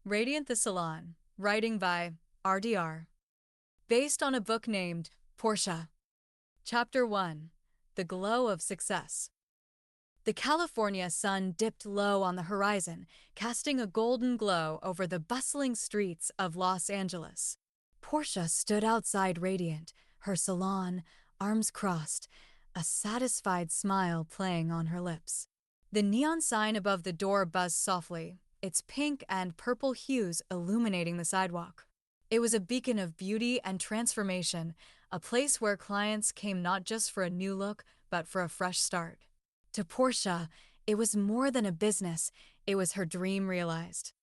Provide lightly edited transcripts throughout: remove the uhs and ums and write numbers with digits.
Radiant the Salon, writing by RDR. Based on a book named Porsha. Chapter 1. The Glow of Success. The California sun dipped low on the horizon, casting a golden glow over the bustling streets of Los Angeles. Porsha stood outside radiant, her salon, arms crossed, a satisfied smile playing on her lips. The neon sign above the door buzzed softly, its pink and purple hues illuminating the sidewalk. It was a beacon of beauty and transformation, a place where clients came not just for a new look, but for a fresh start. To Porsha, it was more than a business, it was her dream realized.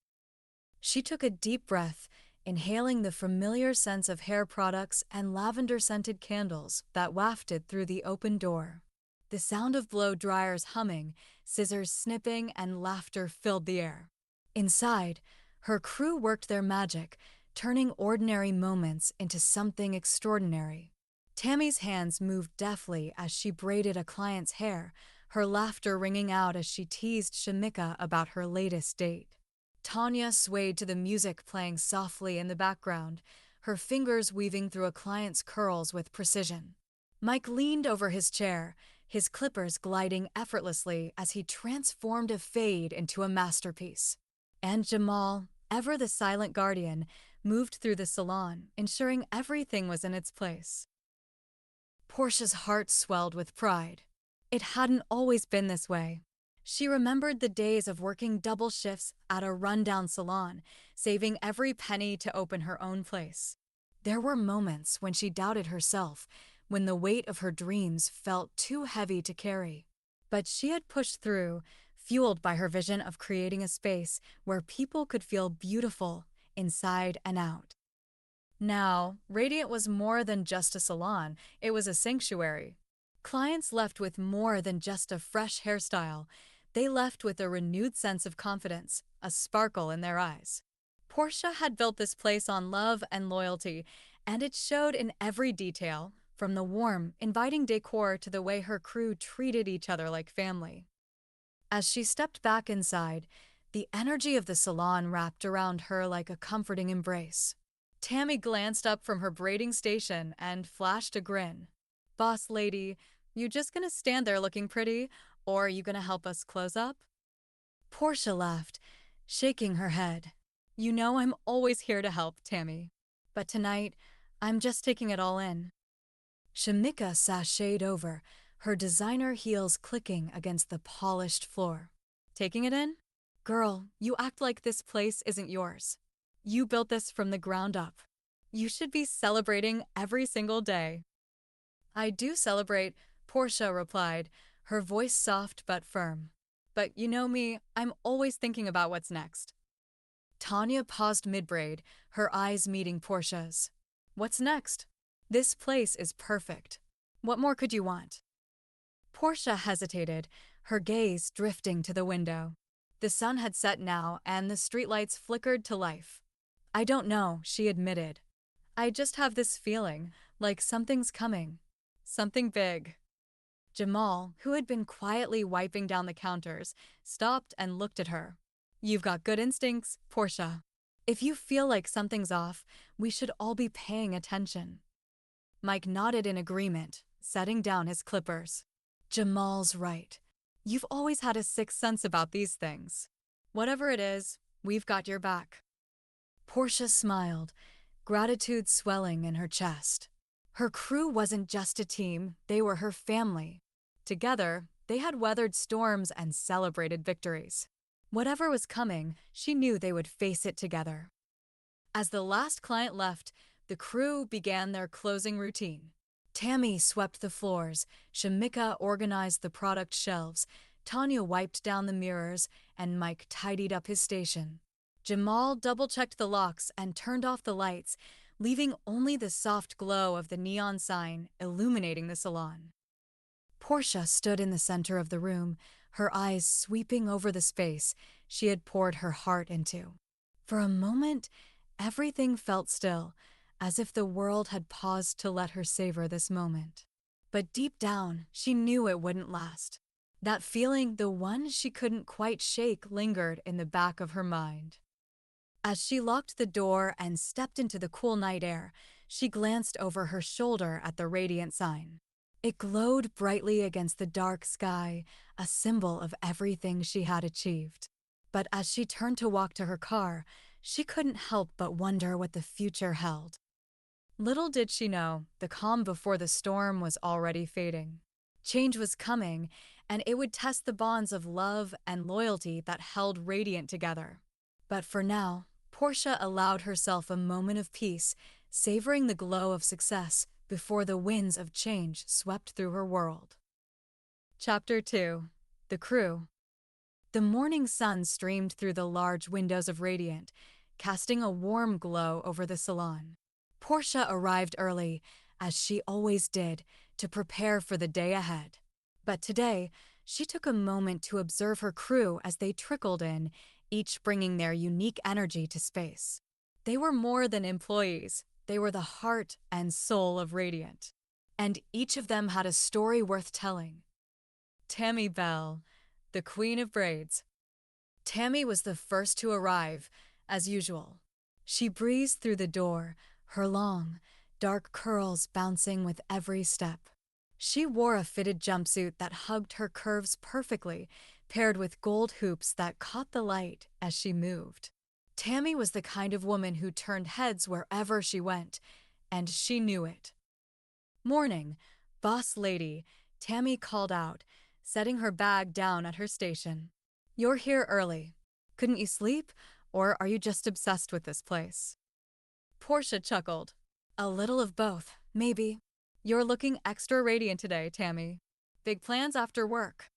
She took a deep breath, inhaling the familiar scents of hair products and lavender-scented candles that wafted through the open door. The sound of blow dryers humming, scissors snipping, and laughter filled the air. Inside, her crew worked their magic, turning ordinary moments into something extraordinary. Tammy's hands moved deftly as she braided a client's hair, her laughter ringing out as she teased Shamika about her latest date. Tanya swayed to the music playing softly in the background, her fingers weaving through a client's curls with precision. Mike leaned over his chair, his clippers gliding effortlessly as he transformed a fade into a masterpiece. And Jamal, ever the silent guardian, moved through the salon, ensuring everything was in its place. Portia's heart swelled with pride. It hadn't always been this way. She remembered the days of working double shifts at a rundown salon, saving every penny to open her own place. There were moments when she doubted herself, when the weight of her dreams felt too heavy to carry. But she had pushed through, fueled by her vision of creating a space where people could feel beautiful inside and out. Now, Radiant was more than just a salon, it was a sanctuary. Clients left with more than just a fresh hairstyle. They left with a renewed sense of confidence, a sparkle in their eyes. Porsha had built this place on love and loyalty, and it showed in every detail, from the warm, inviting decor to the way her crew treated each other like family. As she stepped back inside, the energy of the salon wrapped around her like a comforting embrace. Tammy glanced up from her braiding station and flashed a grin. "Boss lady, you just gonna stand there looking pretty, or are you gonna help us close up?" Porsha laughed, shaking her head. "You know I'm always here to help, Tammy. But tonight, I'm just taking it all in." Shamika sashayed over, her designer heels clicking against the polished floor. "Taking it in? Girl, you act like this place isn't yours. You built this from the ground up. You should be celebrating every single day." "I do celebrate," Porsha replied, her voice soft but firm. "But you know me, I'm always thinking about what's next." Tanya paused mid-braid, her eyes meeting Porsha's. "What's next? This place is perfect. What more could you want?" Porsha hesitated, her gaze drifting to the window. The sun had set now, and the streetlights flickered to life. "I don't know," she admitted. "I just have this feeling, like something's coming. Something big." Jamal, who had been quietly wiping down the counters, stopped and looked at her. "You've got good instincts, Porsha. If you feel like something's off, we should all be paying attention." Mike nodded in agreement, setting down his clippers. "Jamal's right. You've always had a sixth sense about these things. Whatever it is, we've got your back." Porsha smiled, gratitude swelling in her chest. Her crew wasn't just a team, they were her family. Together, they had weathered storms and celebrated victories. Whatever was coming, she knew they would face it together. As the last client left, the crew began their closing routine. Tammy swept the floors, Shamika organized the product shelves, Tanya wiped down the mirrors, and Mike tidied up his station. Jamal double-checked the locks and turned off the lights, leaving only the soft glow of the neon sign illuminating the salon. Porsha stood in the center of the room, her eyes sweeping over the space she had poured her heart into. For a moment, everything felt still, as if the world had paused to let her savor this moment. But deep down, she knew it wouldn't last. That feeling, the one she couldn't quite shake, lingered in the back of her mind. As she locked the door and stepped into the cool night air, she glanced over her shoulder at the radiant sign. It glowed brightly against the dark sky, a symbol of everything she had achieved. But as she turned to walk to her car, she couldn't help but wonder what the future held. Little did she know, the calm before the storm was already fading. Change was coming, and it would test the bonds of love and loyalty that held Radiant together. But for now, Porsha allowed herself a moment of peace, savoring the glow of success before the winds of change swept through her world. Chapter 2. The Crew. The morning sun streamed through the large windows of Radiant, casting a warm glow over the salon. Porsha arrived early, as she always did, to prepare for the day ahead. But today, she took a moment to observe her crew as they trickled in, each bringing their unique energy to space. They were more than employees, they were the heart and soul of Radiant. And each of them had a story worth telling. Tammy Bell, the Queen of Braids. Tammy was the first to arrive, as usual. She breezed through the door, her long, dark curls bouncing with every step. She wore a fitted jumpsuit that hugged her curves perfectly, paired with gold hoops that caught the light as she moved. Tammy was the kind of woman who turned heads wherever she went, and she knew it. "Morning, boss lady," Tammy called out, setting her bag down at her station. "You're here early. Couldn't you sleep, or are you just obsessed with this place?" Porsha chuckled. "A little of both, maybe. You're looking extra radiant today, Tammy. Big plans after work?"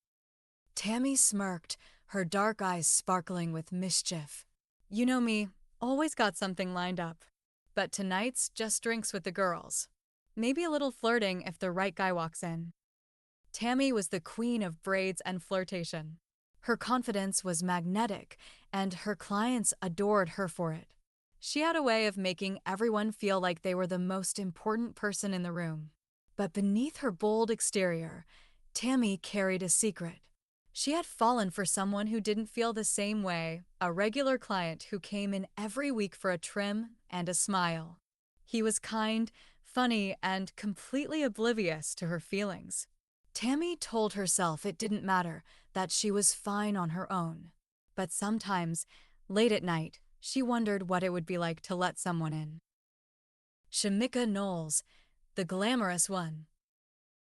Tammy smirked, her dark eyes sparkling with mischief. "You know me, always got something lined up. But tonight's just drinks with the girls. Maybe a little flirting if the right guy walks in." Tammy was the queen of braids and flirtation. Her confidence was magnetic, and her clients adored her for it. She had a way of making everyone feel like they were the most important person in the room. But beneath her bold exterior, Tammy carried a secret. She had fallen for someone who didn't feel the same way, a regular client who came in every week for a trim and a smile. He was kind, funny, and completely oblivious to her feelings. Tammy told herself it didn't matter, that she was fine on her own. But sometimes, late at night, she wondered what it would be like to let someone in. Shamika Knowles, the glamorous one.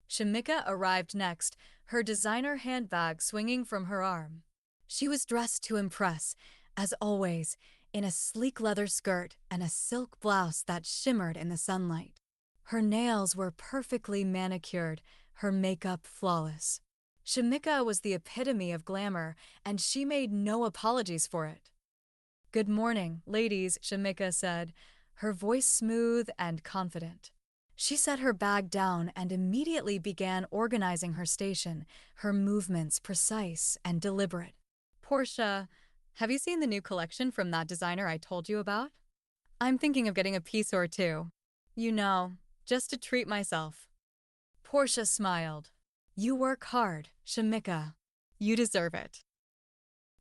Shamika arrived next, her designer handbag swinging from her arm. She was dressed to impress, as always, in a sleek leather skirt and a silk blouse that shimmered in the sunlight. Her nails were perfectly manicured, her makeup flawless. Shamika was the epitome of glamour, and she made no apologies for it. "Good morning, ladies," Shamika said, her voice smooth and confident. She set her bag down and immediately began organizing her station, her movements precise and deliberate. "Porsha, have you seen the new collection from that designer I told you about? I'm thinking of getting a piece or two. You know, just to treat myself." Porsha smiled. "You work hard, Shamika. You deserve it."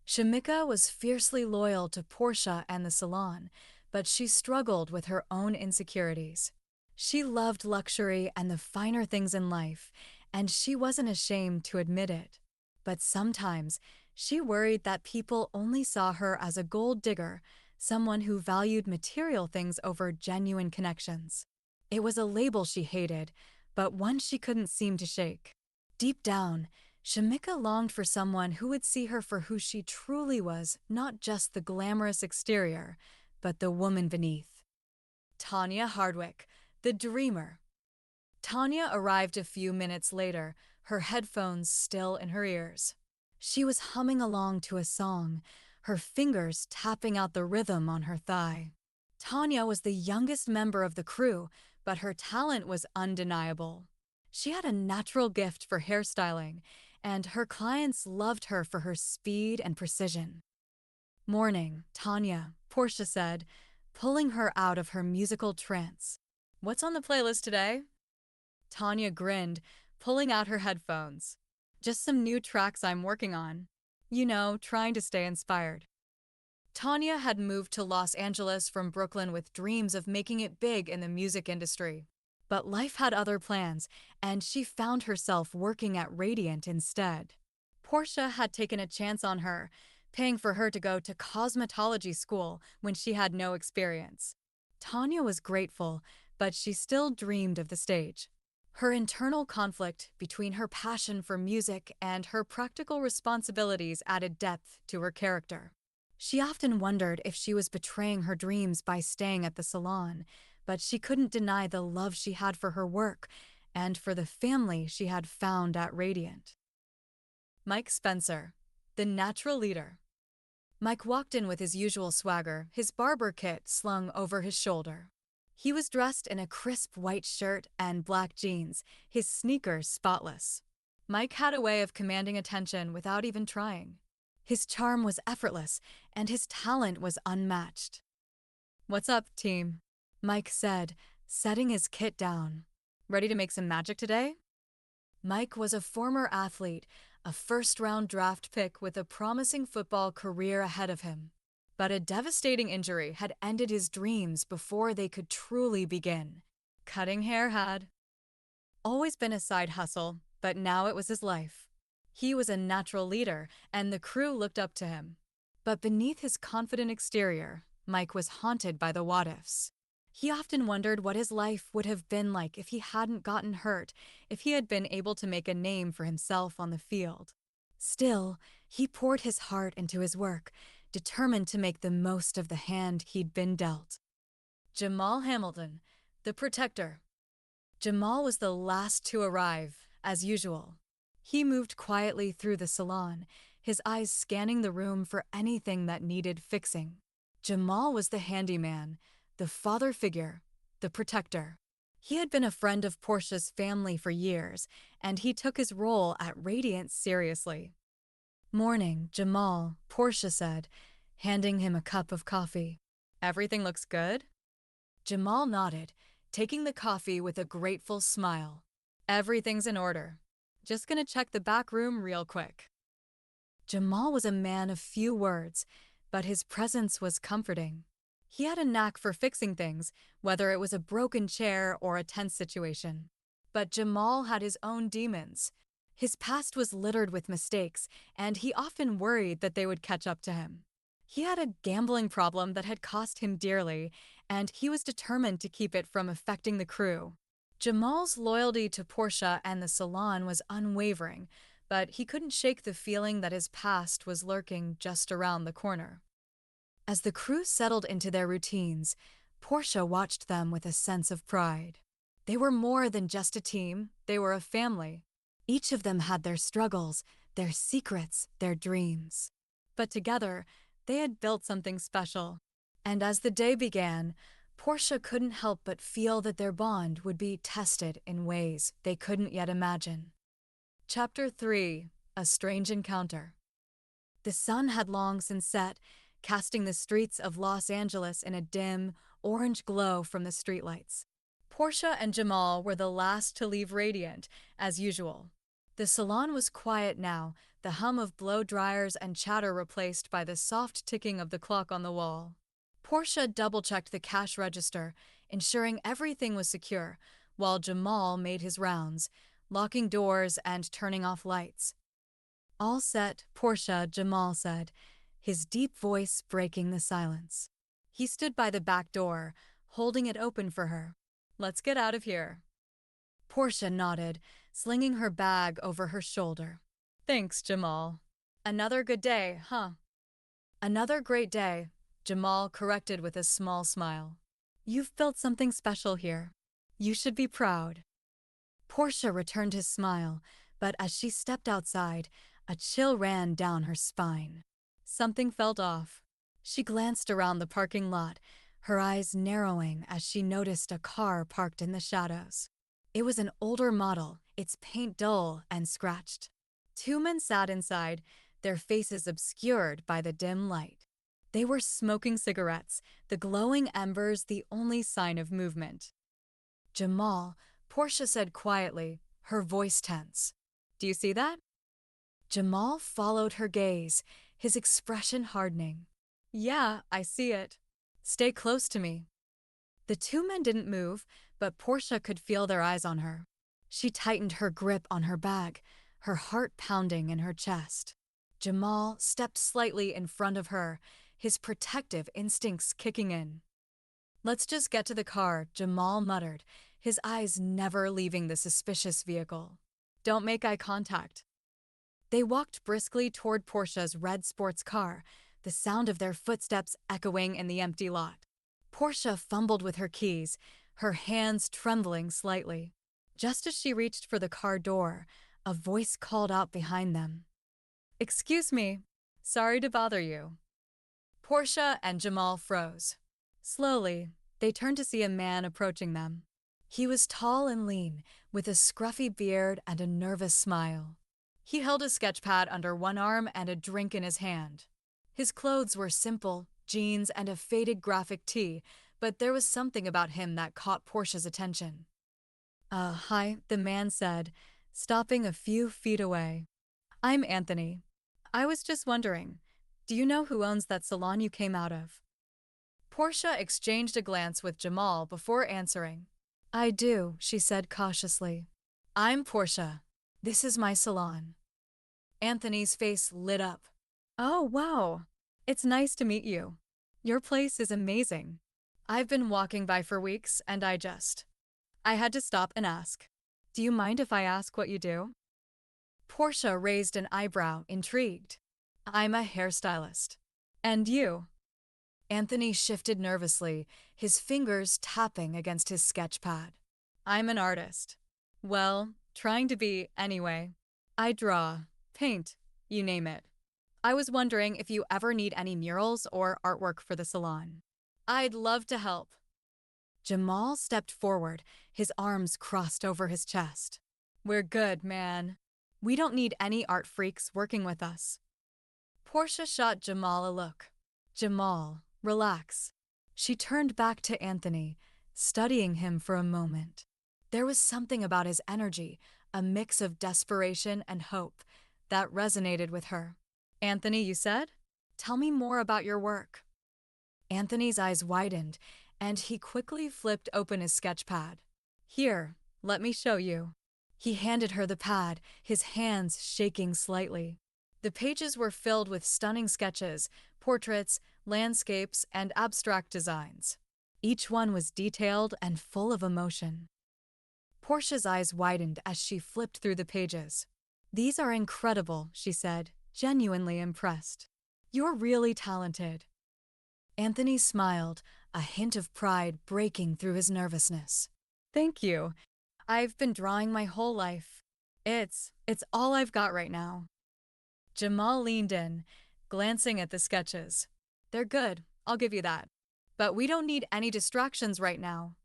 Shamika was fiercely loyal to Porsha and the salon, but she struggled with her own insecurities. She loved luxury and the finer things in life, and she wasn't ashamed to admit it. But sometimes, she worried that people only saw her as a gold digger, someone who valued material things over genuine connections. It was a label she hated, but one she couldn't seem to shake. Deep down, Shamika longed for someone who would see her for who she truly was, not just the glamorous exterior, but the woman beneath. Tanya Hardwick, the dreamer. Tanya arrived a few minutes later, her headphones still in her ears. She was humming along to a song, her fingers tapping out the rhythm on her thigh. Tanya was the youngest member of the crew, but her talent was undeniable. She had a natural gift for hairstyling, and her clients loved her for her speed and precision. "Morning, Tanya," Porsha said, pulling her out of her musical trance. "What's on the playlist today?" Tanya grinned, pulling out her headphones. "Just some new tracks I'm working on. You know, trying to stay inspired." Tanya had moved to Los Angeles from Brooklyn with dreams of making it big in the music industry. But life had other plans, and she found herself working at Radiant instead. Porsha had taken a chance on her, paying for her to go to cosmetology school when she had no experience. Tanya was grateful, but she still dreamed of the stage. Her internal conflict between her passion for music and her practical responsibilities added depth to her character. She often wondered if she was betraying her dreams by staying at the salon, but she couldn't deny the love she had for her work and for the family she had found at Radiant. Mike Spencer, the natural leader. Mike walked in with his usual swagger, his barber kit slung over his shoulder. He was dressed in a crisp white shirt and black jeans, his sneakers spotless. Mike had a way of commanding attention without even trying. His charm was effortless, and his talent was unmatched. "What's up, team?" Mike said, setting his kit down. "Ready to make some magic today?" Mike was a former athlete, a first-round draft pick with a promising football career ahead of him. But a devastating injury had ended his dreams before they could truly begin. Cutting hair had always been a side hustle, but now it was his life. He was a natural leader, and the crew looked up to him. But beneath his confident exterior, Mike was haunted by the what-ifs. He often wondered what his life would have been like if he hadn't gotten hurt, if he had been able to make a name for himself on the field. Still, he poured his heart into his work, determined to make the most of the hand he'd been dealt. Jamal Hamilton, the protector. Jamal was the last to arrive, as usual. He moved quietly through the salon, his eyes scanning the room for anything that needed fixing. Jamal was the handyman, the father figure, the protector. He had been a friend of Porsha's family for years, and he took his role at Radiant seriously. "Morning, Jamal," Porsha said, handing him a cup of coffee. "Everything looks good?" Jamal nodded, taking the coffee with a grateful smile. "Everything's in order. Just gonna check the back room real quick." Jamal was a man of few words, but his presence was comforting. He had a knack for fixing things, whether it was a broken chair or a tense situation. But Jamal had his own demons. His past was littered with mistakes, and he often worried that they would catch up to him. He had a gambling problem that had cost him dearly, and he was determined to keep it from affecting the crew. Jamal's loyalty to Porsha and the salon was unwavering, but he couldn't shake the feeling that his past was lurking just around the corner. As the crew settled into their routines, Porsha watched them with a sense of pride. They were more than just a team, they were a family. Each of them had their struggles, their secrets, their dreams. But together, they had built something special. And as the day began, Porsha couldn't help but feel that their bond would be tested in ways they couldn't yet imagine. Chapter 3: A Strange Encounter. The sun had long since set, casting the streets of Los Angeles in a dim, orange glow from the streetlights. Porsha and Jamal were the last to leave Radiant, as usual. The salon was quiet now, the hum of blow dryers and chatter replaced by the soft ticking of the clock on the wall. Porsha double-checked the cash register, ensuring everything was secure, while Jamal made his rounds, locking doors and turning off lights. "All set, Porsha," Jamal said, his deep voice breaking the silence. He stood by the back door, holding it open for her. "Let's get out of here." Porsha nodded, slinging her bag over her shoulder. "Thanks, Jamal. Another good day, huh?" "Another great day," Jamal corrected with a small smile. "You've built something special here. You should be proud." Porsha returned his smile, but as she stepped outside, a chill ran down her spine. Something felt off. She glanced around the parking lot, her eyes narrowing as she noticed a car parked in the shadows. It was an older model, its paint dull and scratched. Two men sat inside, their faces obscured by the dim light. They were smoking cigarettes, the glowing embers the only sign of movement. "Jamal," Porsha said quietly, her voice tense. "Do you see that?" Jamal followed her gaze, his expression hardening. Yeah, I see it. Stay close to me. The two men didn't move, but Portia could feel their eyes on her. She tightened her grip on her bag, her heart pounding in her chest. Jamal stepped slightly in front of her, his protective instincts kicking in. Let's just get to the car, Jamal muttered, his eyes never leaving the suspicious vehicle. Don't make eye contact. They walked briskly toward Portia's red sports car, the sound of their footsteps echoing in the empty lot. Portia fumbled with her keys, her hands trembling slightly. Just as she reached for the car door, a voice called out behind them. Excuse me. Sorry to bother you. Portia and Jamal froze. Slowly, they turned to see a man approaching them. He was tall and lean, with a scruffy beard and a nervous smile. He held a sketchpad under one arm and a drink in his hand. His clothes were simple, jeans and a faded graphic tee, but there was something about him that caught Portia's attention. Hi, the man said, stopping a few feet away. I'm Anthony. I was just wondering, do you know who owns that salon you came out of? Portia exchanged a glance with Jamal before answering. I do, she said cautiously. I'm Portia. This is my salon. Anthony's face lit up. Oh, wow. It's nice to meet you. Your place is amazing. I've been walking by for weeks and I had to stop and ask. Do you mind if I ask what you do? Portia raised an eyebrow, intrigued. I'm a hairstylist. And you? Anthony shifted nervously, his fingers tapping against his sketchpad. I'm an artist. Well, trying to be anyway. I draw, paint, you name it. I was wondering if you ever need any murals or artwork for the salon. I'd love to help. Jamal stepped forward, his arms crossed over his chest. We're good, man. We don't need any art freaks working with us. Portia shot Jamal a look. Jamal, relax. She turned back to Anthony, studying him for a moment. There was something about his energy, a mix of desperation and hope, that resonated with her. Anthony, you said? Tell me more about your work. Anthony's eyes widened, and he quickly flipped open his sketchpad. Here, let me show you. He handed her the pad, his hands shaking slightly. The pages were filled with stunning sketches, portraits, landscapes, and abstract designs. Each one was detailed and full of emotion. Portia's eyes widened as she flipped through the pages. These are incredible, she said, genuinely impressed. You're really talented. Anthony smiled, a hint of pride breaking through his nervousness. Thank you. I've been drawing my whole life. It's all I've got right now. Jamal leaned in, glancing at the sketches. They're good, I'll give you that. But we don't need any distractions right now.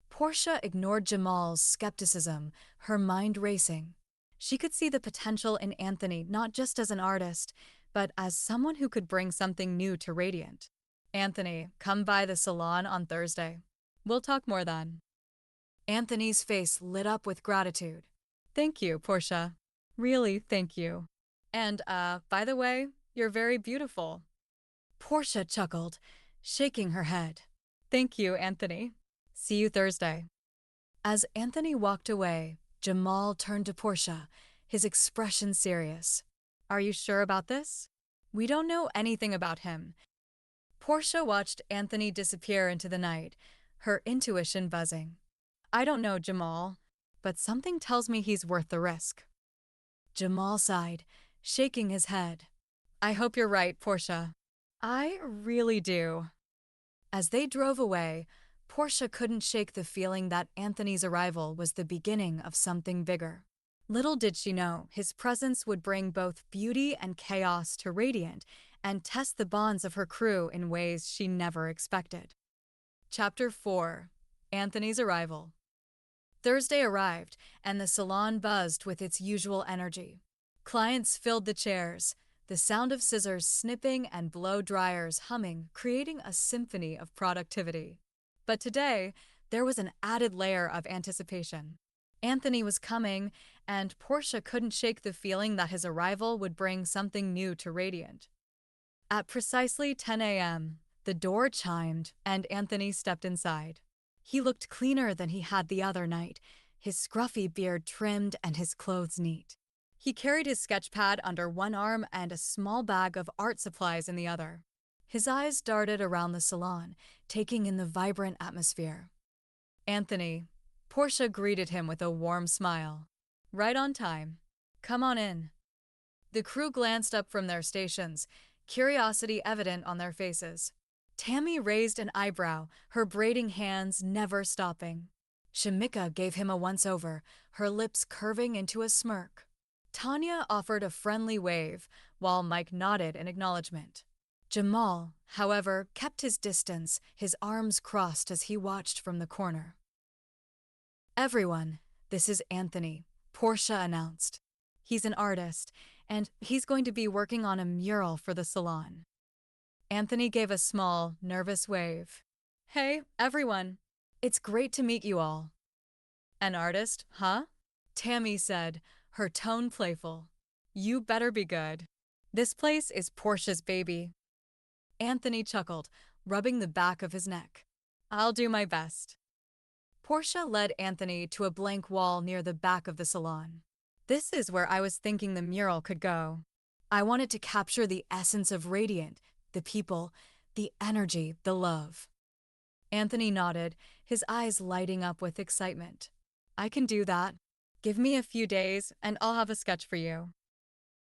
Portia ignored Jamal's skepticism, her mind racing. She could see the potential in Anthony not just as an artist, but as someone who could bring something new to Radiant. Anthony, come by the salon on Thursday. We'll talk more then. Anthony's face lit up with gratitude. Thank you, Portia. Really, thank you. And, by the way, you're very beautiful. Portia chuckled, shaking her head. Thank you, Anthony. See you Thursday. As Anthony walked away, Jamal turned to Portia, his expression serious. Are you sure about this? We don't know anything about him. Portia watched Anthony disappear into the night, her intuition buzzing. I don't know, Jamal, but something tells me he's worth the risk. Jamal sighed, shaking his head. I hope you're right, Portia. I really do. As they drove away, Portia couldn't shake the feeling that Anthony's arrival was the beginning of something bigger. Little did she know his presence would bring both beauty and chaos to Radiant and test the bonds of her crew in ways she never expected. Chapter 4. Anthony's Arrival. Thursday arrived, and the salon buzzed with its usual energy. Clients filled the chairs, the sound of scissors snipping and blow dryers humming, creating a symphony of productivity. But today, there was an added layer of anticipation. Anthony was coming, and Portia couldn't shake the feeling that his arrival would bring something new to Radiant. At precisely 10 a.m., the door chimed and Anthony stepped inside. He looked cleaner than he had the other night, his scruffy beard trimmed and his clothes neat. He carried his sketch pad under one arm and a small bag of art supplies in the other. His eyes darted around the salon, taking in the vibrant atmosphere. Anthony, Porsha greeted him with a warm smile. Right on time. Come on in. The crew glanced up from their stations, curiosity evident on their faces. Tammy raised an eyebrow, her braiding hands never stopping. Shamika gave him a once-over, her lips curving into a smirk. Tanya offered a friendly wave, while Mike nodded in acknowledgement. Jamal, however, kept his distance, his arms crossed as he watched from the corner. Everyone, this is Anthony, Porsha announced. He's an artist, and he's going to be working on a mural for the salon. Anthony gave a small, nervous wave. Hey, everyone. It's great to meet you all. An artist, huh? Tammy said, her tone playful. You better be good. This place is Porsha's baby. Anthony chuckled, rubbing the back of his neck. I'll do my best. Porsha led Anthony to a blank wall near the back of the salon. This is where I was thinking the mural could go. I wanted to capture the essence of Radiant, the people, the energy, the love. Anthony nodded, his eyes lighting up with excitement. I can do that. Give me a few days, and I'll have a sketch for you.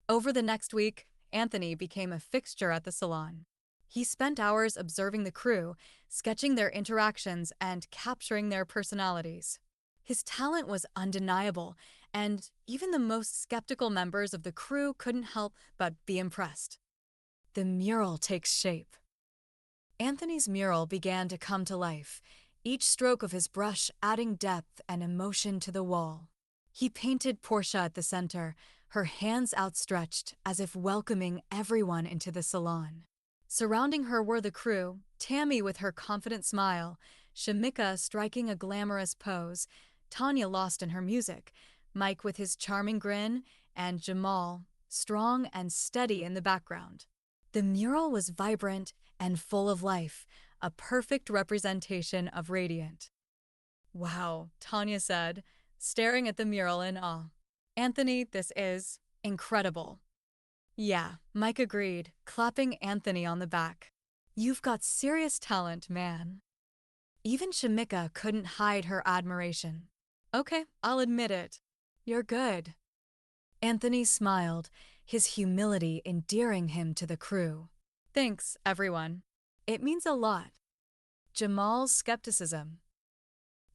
Over the next week, Anthony became a fixture at the salon. He spent hours observing the crew, sketching their interactions and capturing their personalities. His talent was undeniable, and even the most skeptical members of the crew couldn't help but be impressed. The mural takes shape. Anthony's mural began to come to life, each stroke of his brush adding depth and emotion to the wall. He painted Porsha at the center, her hands outstretched as if welcoming everyone into the salon. Surrounding her were the crew, Tammy with her confident smile, Shamika striking a glamorous pose, Tanya lost in her music, Mike with his charming grin, and Jamal, strong and steady in the background. The mural was vibrant and full of life, a perfect representation of Radiant. Wow, Tanya said, staring at the mural in awe. Anthony, this is incredible. Yeah, Mike agreed, clapping Anthony on the back. You've got serious talent, man. Even Shamika couldn't hide her admiration. Okay, I'll admit it. You're good. Anthony smiled, his humility endearing him to the crew. Thanks, everyone. It means a lot. Jamal's skepticism.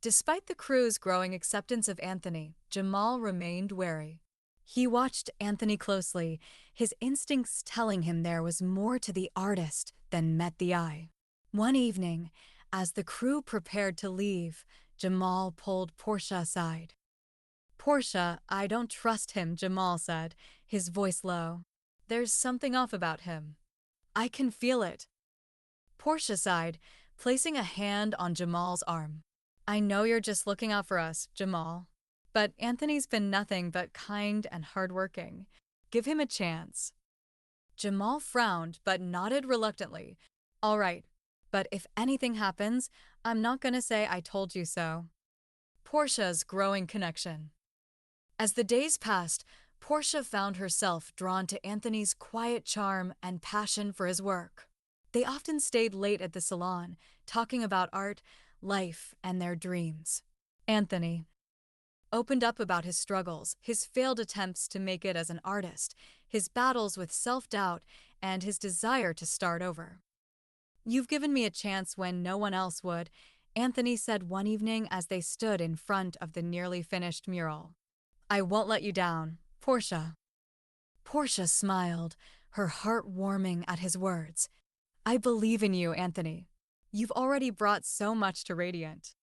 Despite the crew's growing acceptance of Anthony, Jamal remained wary. He watched Anthony closely, his instincts telling him there was more to the artist than met the eye. One evening, as the crew prepared to leave, Jamal pulled Porsha aside. Porsha, I don't trust him, Jamal said, his voice low. There's something off about him. I can feel it. Porsha sighed, placing a hand on Jamal's arm. I know you're just looking out for us, Jamal. But Anthony's been nothing but kind and hardworking. Give him a chance. Jamal frowned but nodded reluctantly. All right, but if anything happens, I'm not going to say I told you so. Porsha's growing connection. As the days passed, Porsha found herself drawn to Anthony's quiet charm and passion for his work. They often stayed late at the salon, talking about art, life, and their dreams. Anthony opened up about his struggles, his failed attempts to make it as an artist, his battles with self-doubt, and his desire to start over. You've given me a chance when no one else would, Anthony said one evening as they stood in front of the nearly finished mural. I won't let you down, Porsha. Porsha smiled, her heart warming at his words. I believe in you, Anthony. You've already brought so much to Radiant.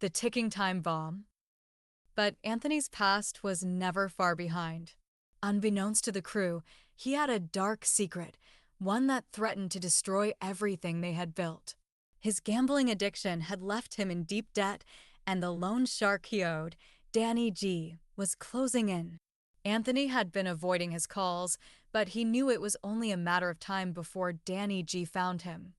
The ticking time bomb. But Anthony's past was never far behind. Unbeknownst to the crew, he had a dark secret, one that threatened to destroy everything they had built. His gambling addiction had left him in deep debt, and the loan shark he owed, Danny G, was closing in. Anthony had been avoiding his calls, but he knew it was only a matter of time before Danny G found him.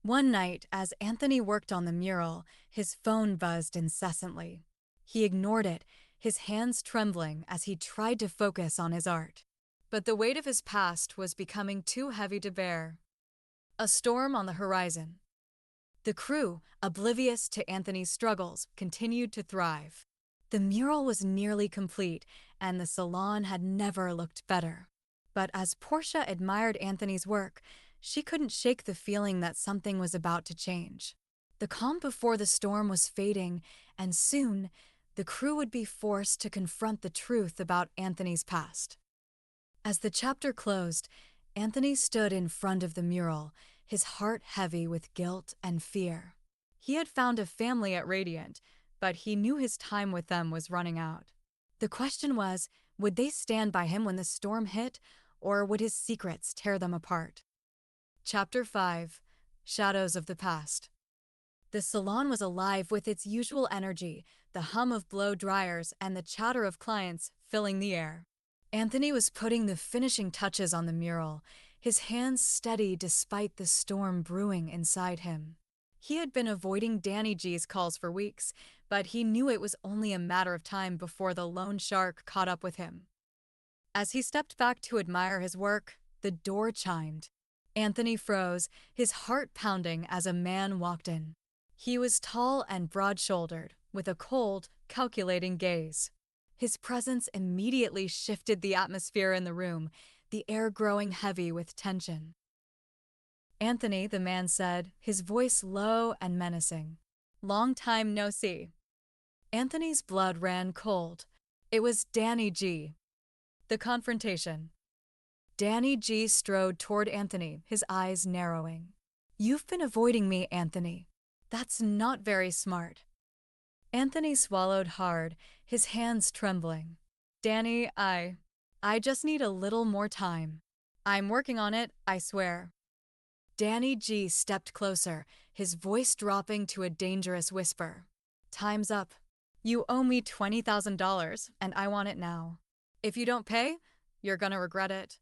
One night, as Anthony worked on the mural, his phone buzzed incessantly. He ignored it, his hands trembling as he tried to focus on his art. But the weight of his past was becoming too heavy to bear. A storm on the horizon. The crew, oblivious to Anthony's struggles, continued to thrive. The mural was nearly complete, and the salon had never looked better. But as Porsha admired Anthony's work, she couldn't shake the feeling that something was about to change. The calm before the storm was fading, and soon, the crew would be forced to confront the truth about Anthony's past. As the chapter closed, Anthony stood in front of the mural, his heart heavy with guilt and fear. He had found a family at Radiant, but he knew his time with them was running out. The question was, would they stand by him when the storm hit, or would his secrets tear them apart? Chapter 5: Shadows of the Past. The salon was alive with its usual energy, the hum of blow dryers and the chatter of clients filling the air. Anthony was putting the finishing touches on the mural, his hands steady despite the storm brewing inside him. He had been avoiding Danny G's calls for weeks, but he knew it was only a matter of time before the loan shark caught up with him. As he stepped back to admire his work, the door chimed. Anthony froze, his heart pounding as a man walked in. He was tall and broad-shouldered, with a cold, calculating gaze. His presence immediately shifted the atmosphere in the room, the air growing heavy with tension. "Anthony," the man said, his voice low and menacing. "Long time no see." Anthony's blood ran cold. It was Danny G. The confrontation. Danny G strode toward Anthony, his eyes narrowing. "You've been avoiding me, Anthony. That's not very smart." Anthony swallowed hard, his hands trembling. "Danny, I just need a little more time. I'm working on it, I swear." Danny G stepped closer, his voice dropping to a dangerous whisper. "Time's up. You owe me $20,000, and I want it now. If you don't pay, you're gonna regret it."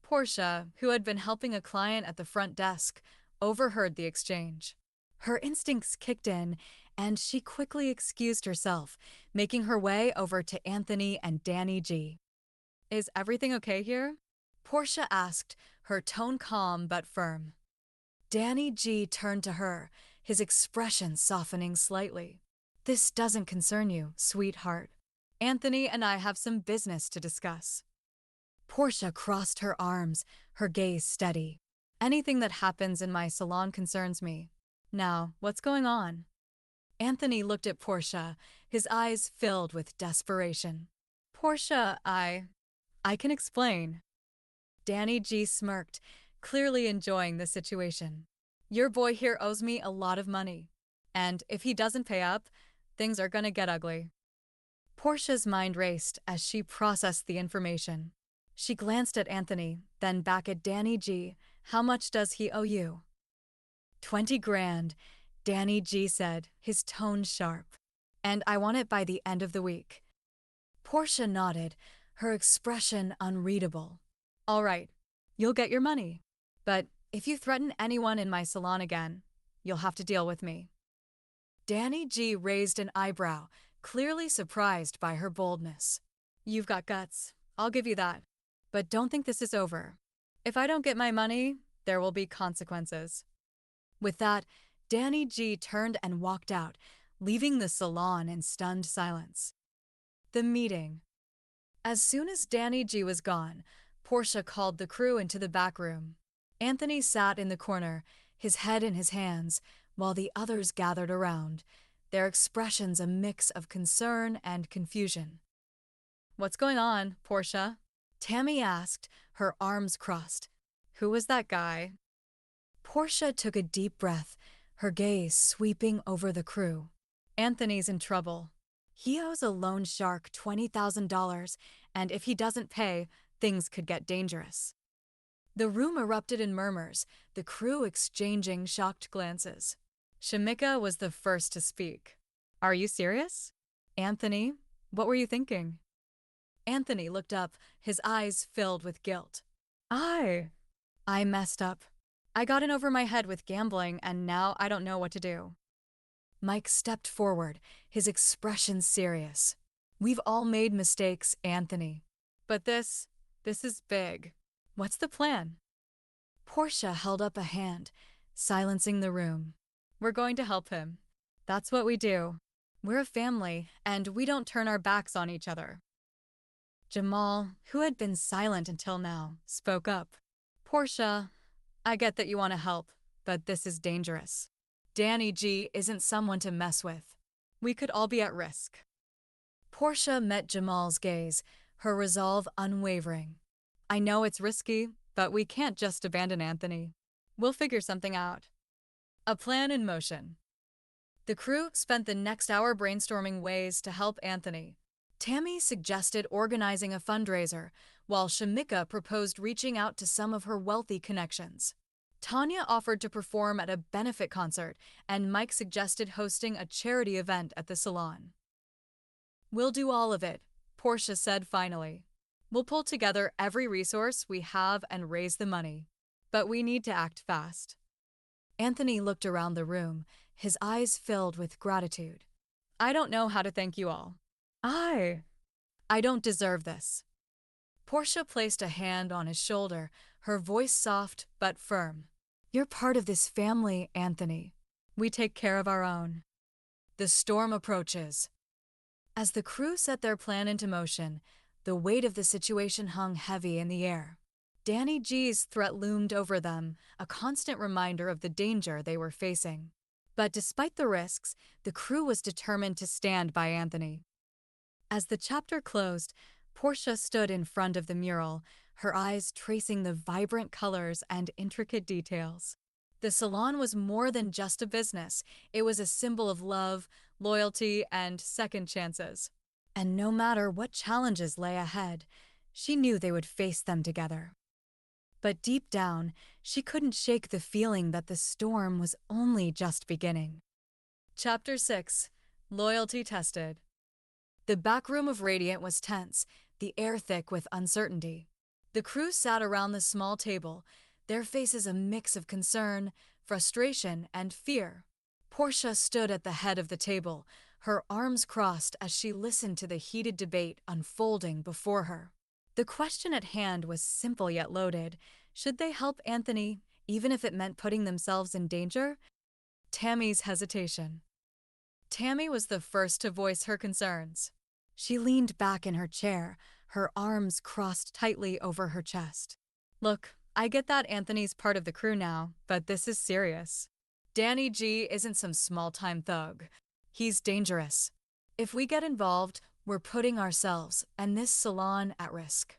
Porsha, who had been helping a client at the front desk, overheard the exchange. Her instincts kicked in, and she quickly excused herself, making her way over to Anthony and Danny G. "Is everything okay here?" Porsha asked, her tone calm but firm. Danny G turned to her, his expression softening slightly. "This doesn't concern you, sweetheart. Anthony and I have some business to discuss." Porsha crossed her arms, her gaze steady. "Anything that happens in my salon concerns me. Now, what's going on?" Anthony looked at Porsha, his eyes filled with desperation. "Porsha, I can explain." Danny G smirked, clearly enjoying the situation. "Your boy here owes me a lot of money, and if he doesn't pay up, things are gonna get ugly." Porsha's mind raced as she processed the information. She glanced at Anthony, then back at Danny G. "How much does he owe you?" "20 grand, Danny G said, his tone sharp. "And I want it by the end of the week." Porsha nodded, her expression unreadable. "All right, you'll get your money. But if you threaten anyone in my salon again, you'll have to deal with me." Danny G raised an eyebrow, clearly surprised by her boldness. "You've got guts, I'll give you that. But don't think this is over. If I don't get my money, there will be consequences." With that, Danny G turned and walked out, leaving the salon in stunned silence. The meeting. As soon as Danny G was gone, Porsha called the crew into the back room. Anthony sat in the corner, his head in his hands, while the others gathered around, their expressions a mix of concern and confusion. "What's going on, Porsha?" Tammy asked, her arms crossed. "Who was that guy?" Porsha took a deep breath, her gaze sweeping over the crew. "Anthony's in trouble. He owes a loan shark $20,000, and if he doesn't pay, things could get dangerous." The room erupted in murmurs, the crew exchanging shocked glances. Shamika was the first to speak. "Are you serious? Anthony, what were you thinking?" Anthony looked up, his eyes filled with guilt. I messed up. I got in over my head with gambling, and now I don't know what to do. Mike stepped forward, his expression serious. We've all made mistakes, Anthony. But this is big. What's the plan? Porsha held up a hand, silencing the room. We're going to help him. That's what we do. We're a family, and we don't turn our backs on each other. Jamal, who had been silent until now, spoke up. Porsha, I get that you want to help, but this is dangerous. Danny G isn't someone to mess with. We could all be at risk. Porsha met Jamal's gaze, her resolve unwavering. I know it's risky, but we can't just abandon Anthony. We'll figure something out. A plan in motion. The crew spent the next hour brainstorming ways to help Anthony. Tammy suggested organizing a fundraiser, while Shamika proposed reaching out to some of her wealthy connections. Tanya offered to perform at a benefit concert, and Mike suggested hosting a charity event at the salon. We'll do all of it, Porsha said finally. We'll pull together every resource we have and raise the money. But we need to act fast. Anthony looked around the room, his eyes filled with gratitude. I don't know how to thank you all. I don't deserve this. Porsha placed a hand on his shoulder, her voice soft but firm. You're part of this family, Anthony. We take care of our own. The storm approaches. As the crew set their plan into motion, the weight of the situation hung heavy in the air. Danny G's threat loomed over them, a constant reminder of the danger they were facing. But despite the risks, the crew was determined to stand by Anthony. As the chapter closed, Porsha stood in front of the mural, her eyes tracing the vibrant colors and intricate details. The salon was more than just a business. It was a symbol of love, loyalty, and second chances. And no matter what challenges lay ahead, she knew they would face them together. But deep down, she couldn't shake the feeling that the storm was only just beginning. Chapter 6. Loyalty Tested. The back room of Radiant was tense, the air thick with uncertainty. The crew sat around the small table, their faces a mix of concern, frustration, and fear. Porsha stood at the head of the table, her arms crossed as she listened to the heated debate unfolding before her. The question at hand was simple yet loaded. Should they help Anthony, even if it meant putting themselves in danger? Tammy's hesitation. Tammy was the first to voice her concerns. She leaned back in her chair, her arms crossed tightly over her chest. Look, I get that Anthony's part of the crew now, but this is serious. Danny G isn't some small-time thug. He's dangerous. If we get involved, we're putting ourselves and this salon at risk.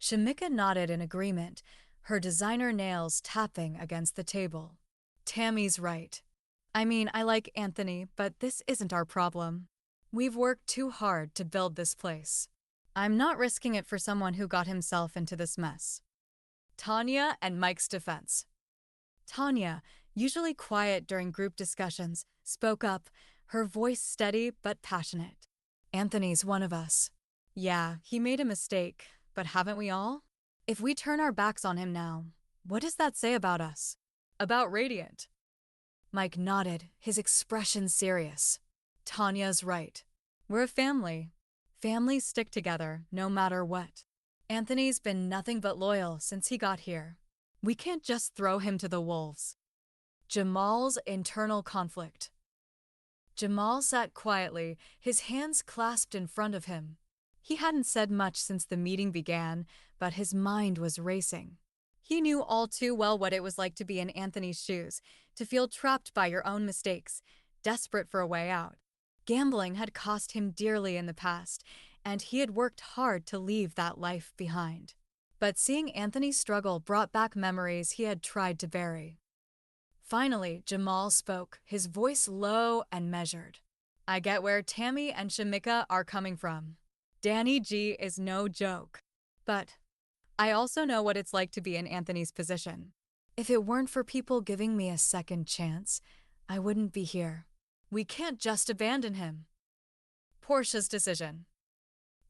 Shamika nodded in agreement, her designer nails tapping against the table. Tammy's right. I mean, I like Anthony, but this isn't our problem. We've worked too hard to build this place. I'm not risking it for someone who got himself into this mess. Tanya and Mike's defense. Tanya, usually quiet during group discussions, spoke up, her voice steady but passionate. Anthony's one of us. Yeah, he made a mistake, but haven't we all? If we turn our backs on him now, what does that say about us? About Radiant. Mike nodded, his expression serious. Tanya's right. We're a family. Families stick together, no matter what. Anthony's been nothing but loyal since he got here. We can't just throw him to the wolves. Jamal's internal conflict. Jamal sat quietly, his hands clasped in front of him. He hadn't said much since the meeting began, but his mind was racing. He knew all too well what it was like to be in Anthony's shoes, to feel trapped by your own mistakes, desperate for a way out. Gambling had cost him dearly in the past, and he had worked hard to leave that life behind. But seeing Anthony struggle brought back memories he had tried to bury. Finally, Jamal spoke, his voice low and measured. I get where Tammy and Shamika are coming from. Danny G is no joke. But I also know what it's like to be in Anthony's position. If it weren't for people giving me a second chance, I wouldn't be here. We can't just abandon him. Porsha's decision.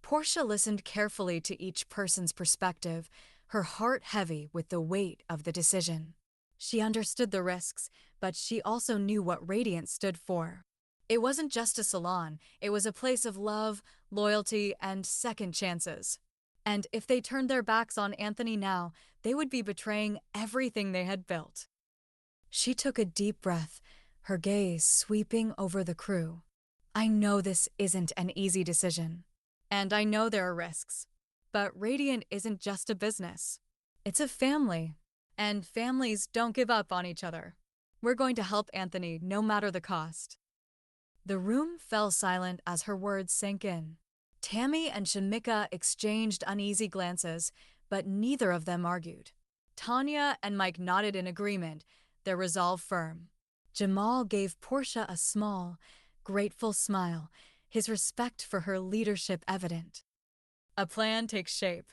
Porsha listened carefully to each person's perspective, her heart heavy with the weight of the decision. She understood the risks, but she also knew what Radiant stood for. It wasn't just a salon, it was a place of love, loyalty, and second chances. And if they turned their backs on Anthony now, they would be betraying everything they had built. She took a deep breath, her gaze sweeping over the crew. I know this isn't an easy decision. And I know there are risks. But Radiant isn't just a business. It's a family. And families don't give up on each other. We're going to help Anthony no matter the cost. The room fell silent as her words sank in. Tammy and Shamika exchanged uneasy glances, but neither of them argued. Tanya and Mike nodded in agreement, their resolve firm. Jamal gave Porsha a small, grateful smile, his respect for her leadership evident. A plan takes shape.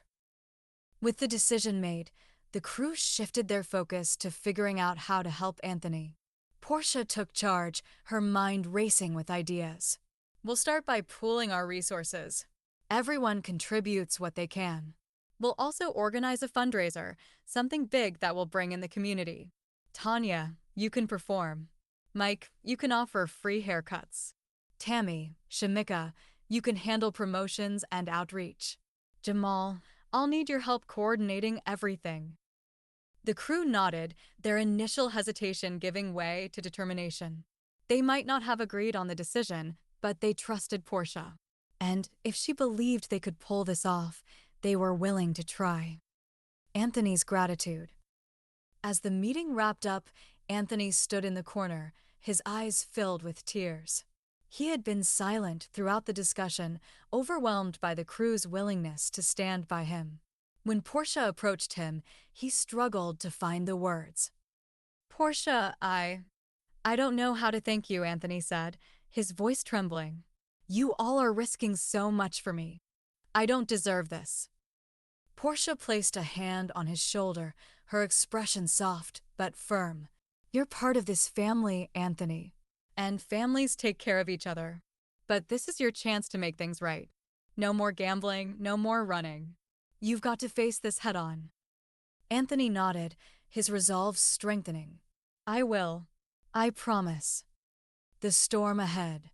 With the decision made, the crew shifted their focus to figuring out how to help Anthony. Porsha took charge, her mind racing with ideas. We'll start by pooling our resources. Everyone contributes what they can. We'll also organize a fundraiser, something big that will bring in the community. Tanya, you can perform. Mike, you can offer free haircuts. Tammy, Shamika, you can handle promotions and outreach. Jamal, I'll need your help coordinating everything. The crew nodded, their initial hesitation giving way to determination. They might not have agreed on the decision, but they trusted Porsha. And if she believed they could pull this off, they were willing to try. Anthony's gratitude. As the meeting wrapped up, Anthony stood in the corner, his eyes filled with tears. He had been silent throughout the discussion, overwhelmed by the crew's willingness to stand by him. When Porsha approached him, he struggled to find the words. Porsha, I don't know how to thank you, Anthony said, his voice trembling. You all are risking so much for me. I don't deserve this. Porsha placed a hand on his shoulder, her expression soft but firm. You're part of this family, Anthony. And families take care of each other. But this is your chance to make things right. No more gambling, no more running. You've got to face this head on. Anthony nodded, his resolve strengthening. I will. I promise. The storm ahead.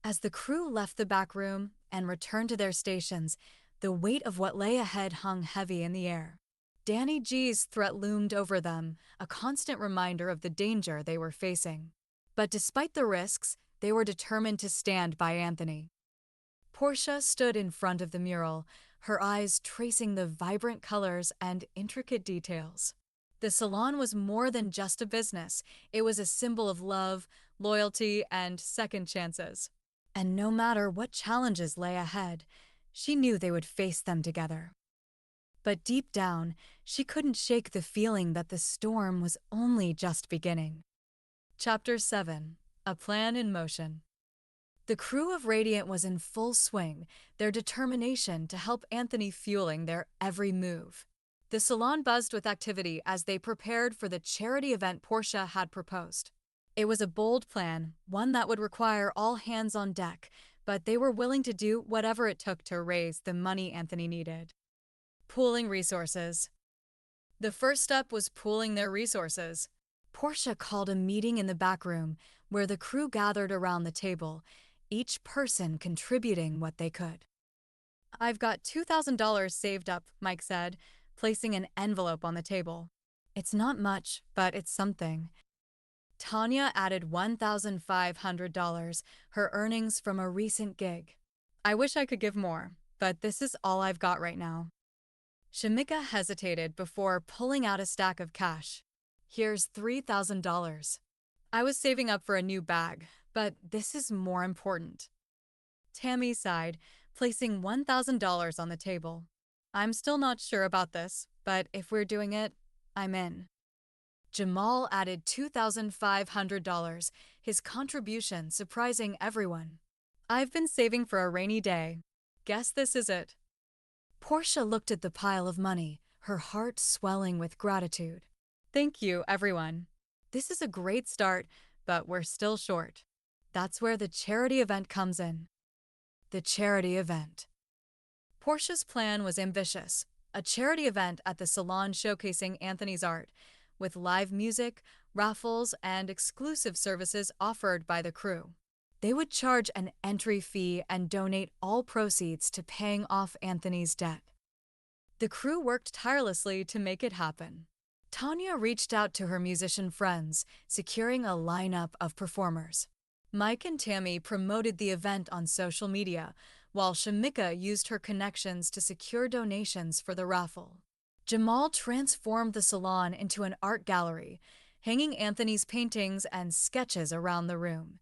As the crew left the back room and returned to their stations, the weight of what lay ahead hung heavy in the air. Danny G's threat loomed over them, a constant reminder of the danger they were facing. But despite the risks, they were determined to stand by Anthony. Porsha stood in front of the mural, her eyes tracing the vibrant colors and intricate details. The salon was more than just a business. It was a symbol of love, loyalty, and second chances. And no matter what challenges lay ahead, she knew they would face them together. But deep down, she couldn't shake the feeling that the storm was only just beginning. Chapter 7. A Plan in Motion. The crew of Radiant was in full swing, their determination to help Anthony fueling their every move. The salon buzzed with activity as they prepared for the charity event Porsha had proposed. It was a bold plan, one that would require all hands on deck, but they were willing to do whatever it took to raise the money Anthony needed. Pooling resources. The first step was pooling their resources. Porsha called a meeting in the back room, where the crew gathered around the table, each person contributing what they could. I've got $2,000 saved up, Mike said, placing an envelope on the table. It's not much, but it's something. Tanya added $1,500, her earnings from a recent gig. I wish I could give more, but this is all I've got right now. Shamika hesitated before pulling out a stack of cash. Here's $3,000. I was saving up for a new bag, but this is more important. Tammy sighed, placing $1,000 on the table. I'm still not sure about this, but if we're doing it, I'm in. Jamal added $2,500, his contribution surprising everyone. I've been saving for a rainy day. Guess this is it. Porsha looked at the pile of money, her heart swelling with gratitude. Thank you, everyone. This is a great start, but we're still short. That's where the charity event comes in. The charity event. Porsha's plan was ambitious, a charity event at the salon showcasing Anthony's art, with live music, raffles, and exclusive services offered by the crew. They would charge an entry fee and donate all proceeds to paying off Anthony's debt. The crew worked tirelessly to make it happen. Tanya reached out to her musician friends, securing a lineup of performers. Mike and Tammy promoted the event on social media, while Shamika used her connections to secure donations for the raffle. Jamal transformed the salon into an art gallery, hanging Anthony's paintings and sketches around the room.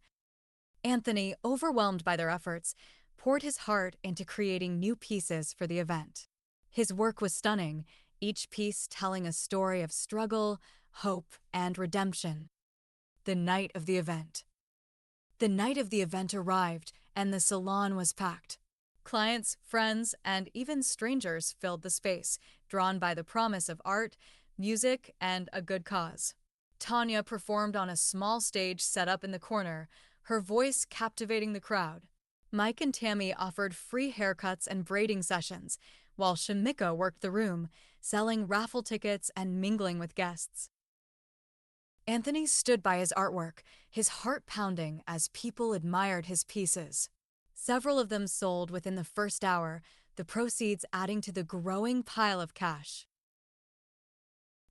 Anthony, overwhelmed by their efforts, poured his heart into creating new pieces for the event. His work was stunning, each piece telling a story of struggle, hope, and redemption. The night of the event. The night of the event arrived, and the salon was packed. Clients, friends, and even strangers filled the space, drawn by the promise of art, music, and a good cause. Tanya performed on a small stage set up in the corner, her voice captivating the crowd. Mike and Tammy offered free haircuts and braiding sessions, while Shamika worked the room, selling raffle tickets and mingling with guests. Anthony stood by his artwork, his heart pounding as people admired his pieces. Several of them sold within the first hour, the proceeds adding to the growing pile of cash.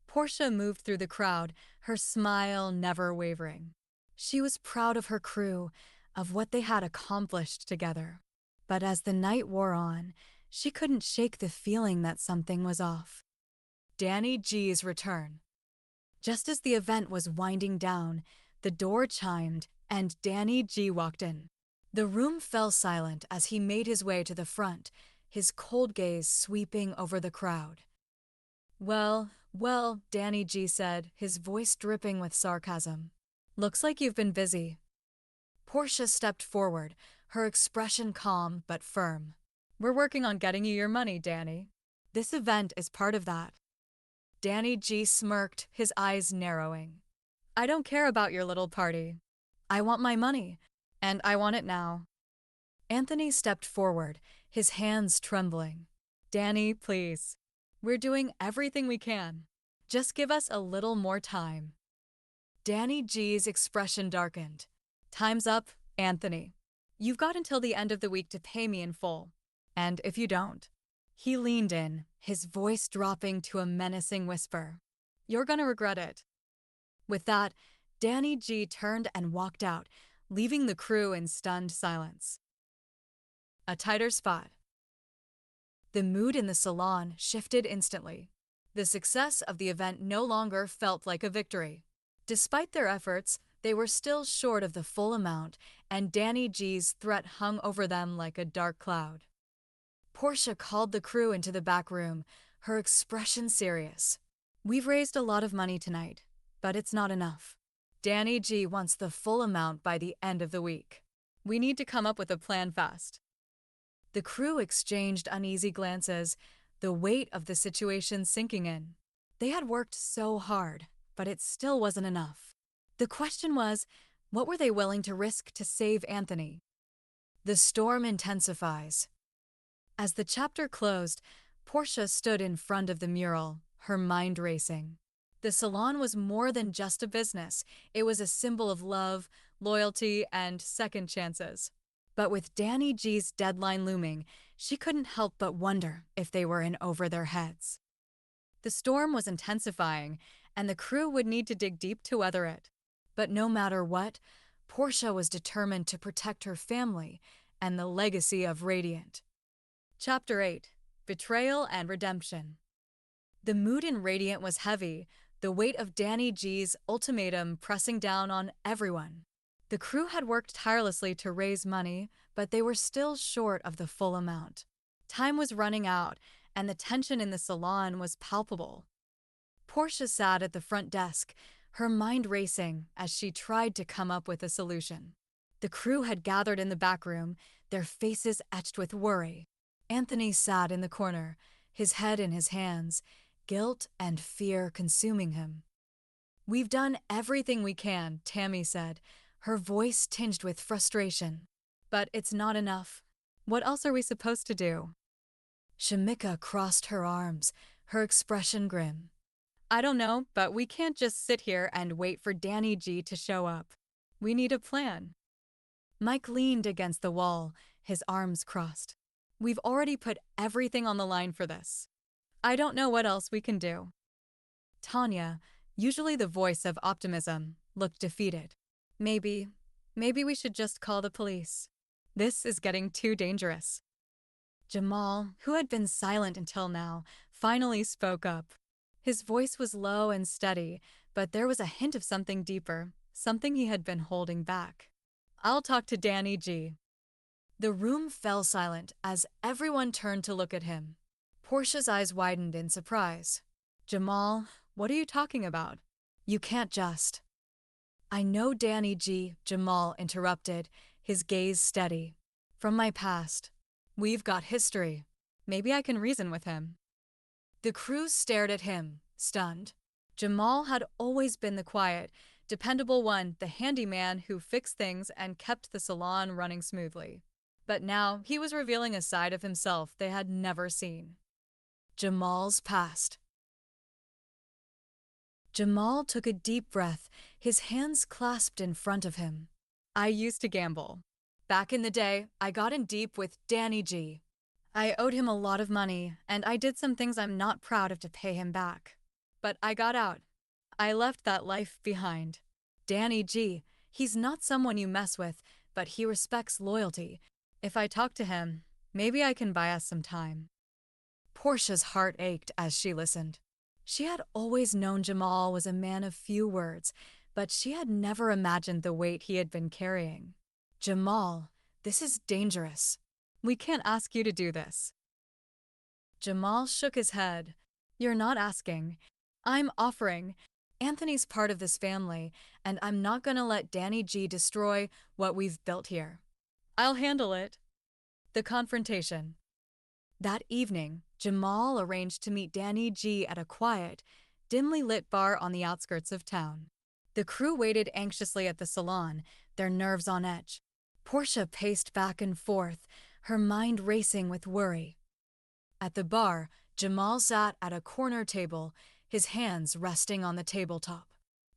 Porsha moved through the crowd, her smile never wavering. She was proud of her crew, of what they had accomplished together. But as the night wore on, she couldn't shake the feeling that something was off. Danny G's return. Just as the event was winding down, the door chimed and Danny G walked in. The room fell silent as he made his way to the front, his cold gaze sweeping over the crowd. Well, Danny G said, his voice dripping with sarcasm. Looks like you've been busy. Porsha stepped forward, her expression calm but firm. We're working on getting you your money, Danny. This event is part of that. Danny G smirked, his eyes narrowing. I don't care about your little party. I want my money, and I want it now. Anthony stepped forward, his hands trembling. Danny, please. We're doing everything we can. Just give us a little more time. Danny G's expression darkened. Time's up, Anthony. You've got until the end of the week to pay me in full. And if you don't, he leaned in, his voice dropping to a menacing whisper. You're gonna regret it. With that, Danny G turned and walked out, leaving the crew in stunned silence. A tighter spot. The mood in the salon shifted instantly. The success of the event no longer felt like a victory. Despite their efforts, they were still short of the full amount, and Danny G's threat hung over them like a dark cloud. Porsha called the crew into the back room, her expression serious. We've raised a lot of money tonight, but it's not enough. Danny G wants the full amount by the end of the week. We need to come up with a plan fast. The crew exchanged uneasy glances, the weight of the situation sinking in. They had worked so hard, but it still wasn't enough. The question was, what were they willing to risk to save Anthony? The storm intensifies. As the chapter closed, Porsha stood in front of the mural, her mind racing. The salon was more than just a business. It was a symbol of love, loyalty, and second chances. But with Danny G's deadline looming, she couldn't help but wonder if they were in over their heads. The storm was intensifying, and the crew would need to dig deep to weather it. But no matter what, Porsha was determined to protect her family and the legacy of Radiant. Chapter 8. Betrayal and Redemption. The mood in Radiant was heavy, the weight of Danny G's ultimatum pressing down on everyone. The crew had worked tirelessly to raise money, but they were still short of the full amount. Time was running out, and the tension in the salon was palpable. Porsha sat at the front desk, her mind racing as she tried to come up with a solution. The crew had gathered in the back room, their faces etched with worry. Anthony sat in the corner, his head in his hands, guilt and fear consuming him. We've done everything we can, Tammy said, her voice tinged with frustration. But it's not enough. What else are we supposed to do? Shamika crossed her arms, her expression grim. I don't know, but we can't just sit here and wait for Danny G to show up. We need a plan. Mike leaned against the wall, his arms crossed. We've already put everything on the line for this. I don't know what else we can do. Tanya, usually the voice of optimism, looked defeated. Maybe, maybe we should just call the police. This is getting too dangerous. Jamal, who had been silent until now, finally spoke up. His voice was low and steady, but there was a hint of something deeper, something he had been holding back. I'll talk to Danny G. The room fell silent as everyone turned to look at him. Portia's eyes widened in surprise. Jamal, what are you talking about? You can't just. I know Danny G, Jamal interrupted, his gaze steady. From my past. We've got history. Maybe I can reason with him. The crew stared at him, stunned. Jamal had always been the quiet, dependable one, the handyman who fixed things and kept the salon running smoothly. But now he was revealing a side of himself they had never seen. Jamal's past. Jamal took a deep breath, his hands clasped in front of him. I used to gamble. Back in the day, I got in deep with Danny G. I owed him a lot of money, and I did some things I'm not proud of to pay him back. But I got out. I left that life behind. Danny G, he's not someone you mess with, but he respects loyalty. If I talk to him, maybe I can buy us some time. Portia's heart ached as she listened. She had always known Jamal was a man of few words, but she had never imagined the weight he had been carrying. Jamal, this is dangerous. We can't ask you to do this. Jamal shook his head. You're not asking. I'm offering. Anthony's part of this family, and I'm not going to let Danny G destroy what we've built here. I'll handle it. The confrontation. That evening, Jamal arranged to meet Danny G at a quiet, dimly lit bar on the outskirts of town. The crew waited anxiously at the salon, their nerves on edge. Porsha paced back and forth, her mind racing with worry. At the bar, Jamal sat at a corner table, his hands resting on the tabletop.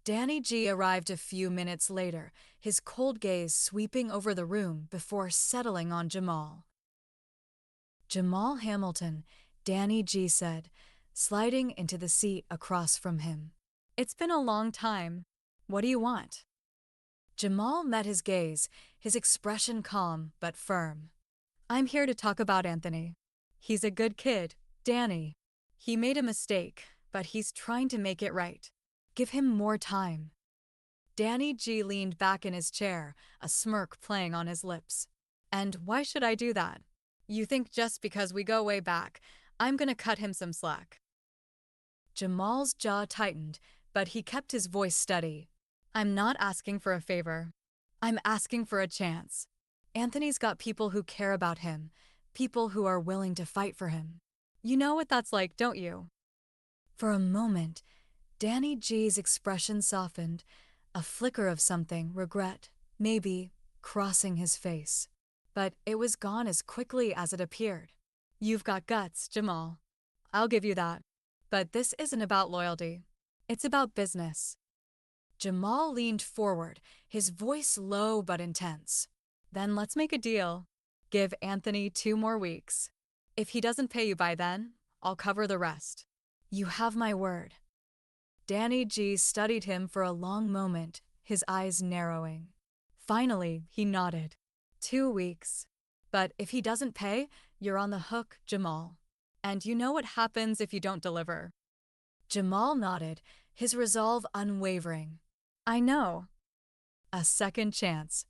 Danny G arrived a few minutes later, his cold gaze sweeping over the room before settling on Jamal. Jamal Hamilton, Danny G said, sliding into the seat across from him. It's been a long time. What do you want? Jamal met his gaze, his expression calm but firm. I'm here to talk about Anthony. He's a good kid, Danny. He made a mistake, but he's trying to make it right. Give him more time. Danny G leaned back in his chair, a smirk playing on his lips. And why should I do that? You think just because we go way back, I'm gonna cut him some slack? Jamal's jaw tightened, but he kept his voice steady. I'm not asking for a favor. I'm asking for a chance. Anthony's got people who care about him, people who are willing to fight for him. You know what that's like, don't you? For a moment, Danny G's expression softened, a flicker of something, regret, maybe, crossing his face. But it was gone as quickly as it appeared. You've got guts, Jamal. I'll give you that. But this isn't about loyalty. It's about business. Jamal leaned forward, his voice low but intense. Then let's make a deal. Give Anthony 2 more weeks. If he doesn't pay you by then, I'll cover the rest. You have my word. Danny G studied him for a long moment, his eyes narrowing. Finally, he nodded. 2 weeks. But if he doesn't pay, you're on the hook, Jamal. And you know what happens if you don't deliver. Jamal nodded, his resolve unwavering. I know. A second chance.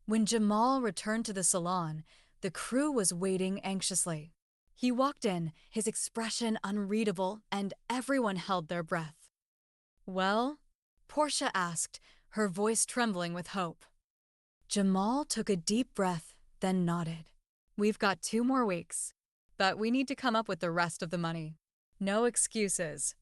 When Jamal returned to the salon, the crew was waiting anxiously. He walked in, his expression unreadable, and everyone held their breath. Well? Porsha asked, her voice trembling with hope. Jamal took a deep breath, then nodded. We've got 2 more weeks. But we need to come up with the rest of the money. No excuses.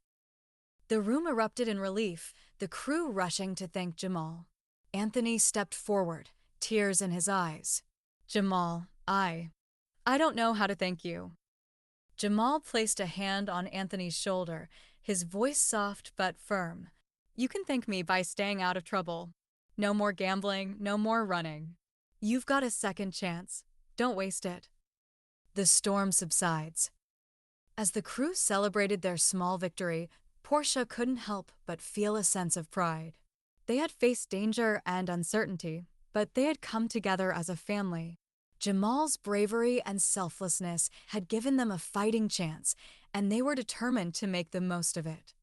The room erupted in relief, the crew rushing to thank Jamal. Anthony stepped forward, tears in his eyes. Jamal, I don't know how to thank you. Jamal placed a hand on Anthony's shoulder, his voice soft but firm. You can thank me by staying out of trouble. No more gambling, no more running. You've got a second chance. Don't waste it. The storm subsides. As the crew celebrated their small victory, Porsha couldn't help but feel a sense of pride. They had faced danger and uncertainty, but they had come together as a family. Jamal's bravery and selflessness had given them a fighting chance, and they were determined to make the most of it.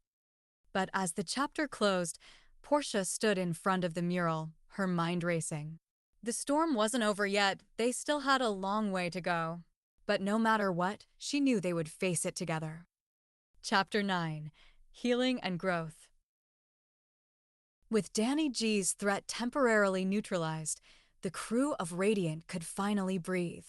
But as the chapter closed, Porsha stood in front of the mural, her mind racing. The storm wasn't over yet, they still had a long way to go. But no matter what, she knew they would face it together. Chapter 9: Healing and Growth. With Danny G's threat temporarily neutralized, the crew of Radiant could finally breathe.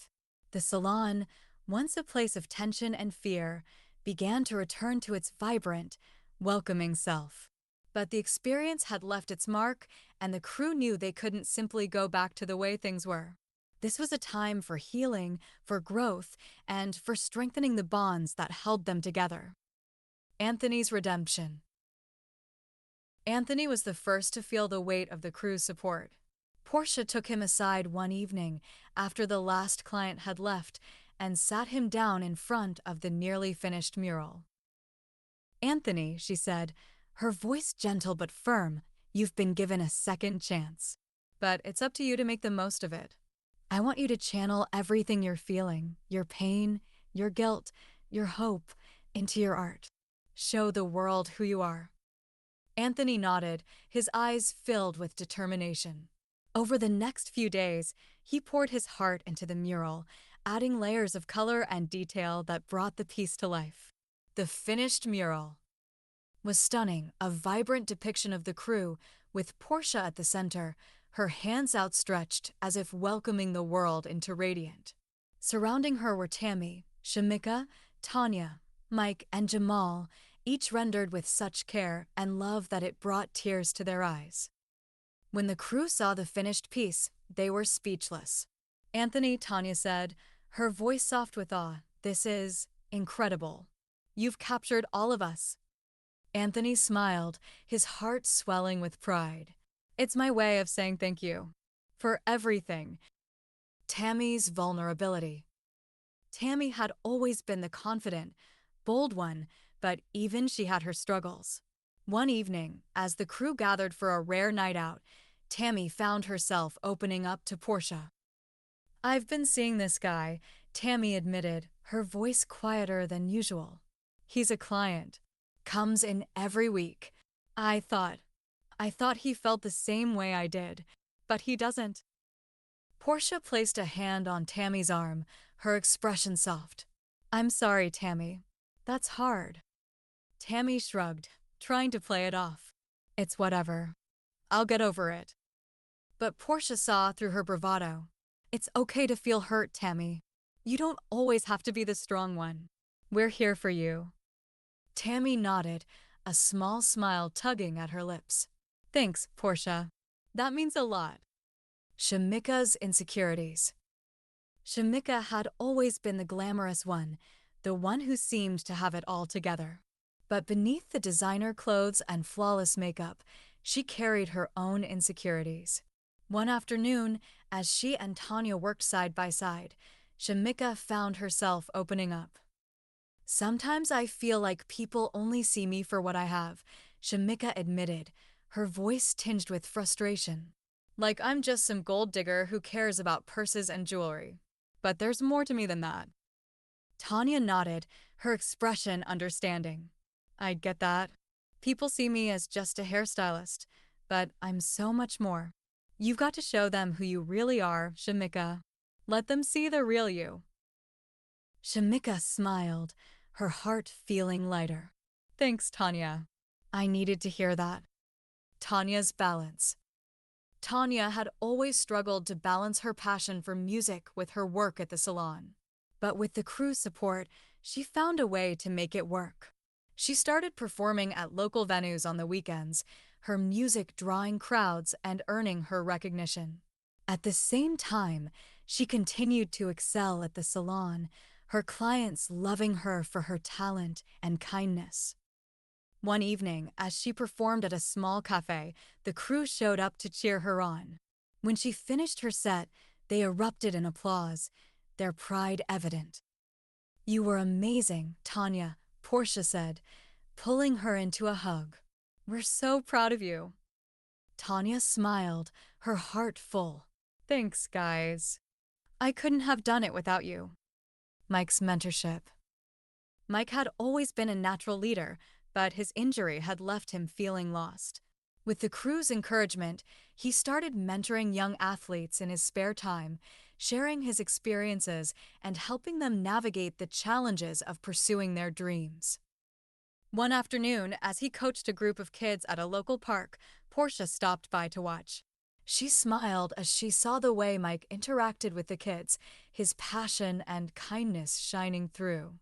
The salon, once a place of tension and fear, began to return to its vibrant, welcoming self. But the experience had left its mark, and the crew knew they couldn't simply go back to the way things were. This was a time for healing, for growth, and for strengthening the bonds that held them together. Anthony's redemption. Anthony was the first to feel the weight of the crew's support. Porsha took him aside one evening after the last client had left and sat him down in front of the nearly finished mural. "Anthony," she said, her voice gentle but firm, "you've been given a second chance. But it's up to you to make the most of it. I want you to channel everything you're feeling, your pain, your guilt, your hope, into your art. Show the world who you are." Anthony nodded, his eyes filled with determination. Over the next few days, he poured his heart into the mural, adding layers of color and detail that brought the piece to life. The finished mural was stunning, a vibrant depiction of the crew, with Porsha at the center, her hands outstretched as if welcoming the world into Radiant. Surrounding her were Tammy, Shamika, Tanya, Mike, and Jamal, each rendered with such care and love that it brought tears to their eyes. When the crew saw the finished piece, they were speechless. "Anthony," Tanya said, her voice soft with awe, "this is incredible. You've captured all of us." Anthony smiled, his heart swelling with pride. "It's my way of saying thank you. For everything." Tammy's vulnerability. Tammy had always been the confident, bold one, but even she had her struggles. One evening, as the crew gathered for a rare night out, Tammy found herself opening up to Porsha. "I've been seeing this guy," Tammy admitted, her voice quieter than usual. "He's a client. Comes in every week. I thought he felt the same way I did, but he doesn't." Porsha placed a hand on Tammy's arm, her expression soft. "I'm sorry, Tammy. That's hard." Tammy shrugged, trying to play it off. "It's whatever. I'll get over it." But Porsha saw through her bravado. "It's okay to feel hurt, Tammy. You don't always have to be the strong one. We're here for you." Tammy nodded, a small smile tugging at her lips. "Thanks, Porsha. That means a lot." Shamika's insecurities. Shamika had always been the glamorous one, the one who seemed to have it all together. But beneath the designer clothes and flawless makeup, she carried her own insecurities. One afternoon, as she and Tanya worked side by side, Shamika found herself opening up. "Sometimes I feel like people only see me for what I have," Shamika admitted, her voice tinged with frustration. "Like I'm just some gold digger who cares about purses and jewelry. But there's more to me than that." Tanya nodded, her expression understanding. "I get that. People see me as just a hairstylist, but I'm so much more. You've got to show them who you really are, Shamika. Let them see the real you." Shamika smiled, her heart feeling lighter. "Thanks, Tanya. I needed to hear that." Tanya's balance. Tanya had always struggled to balance her passion for music with her work at the salon. But with the crew's support, she found a way to make it work. She started performing at local venues on the weekends, her music drawing crowds and earning her recognition. At the same time, she continued to excel at the salon, her clients loving her for her talent and kindness. One evening, as she performed at a small cafe, the crew showed up to cheer her on. When she finished her set, they erupted in applause, their pride evident. "You were amazing, Tanya," Porsha said, pulling her into a hug. "We're so proud of you." Tanya smiled, her heart full. "Thanks, guys. I couldn't have done it without you." Mike's mentorship. Mike had always been a natural leader, but his injury had left him feeling lost. With the crew's encouragement, he started mentoring young athletes in his spare time, sharing his experiences and helping them navigate the challenges of pursuing their dreams. One afternoon, as he coached a group of kids at a local park, Porsha stopped by to watch. She smiled as she saw the way Mike interacted with the kids, his passion and kindness shining through.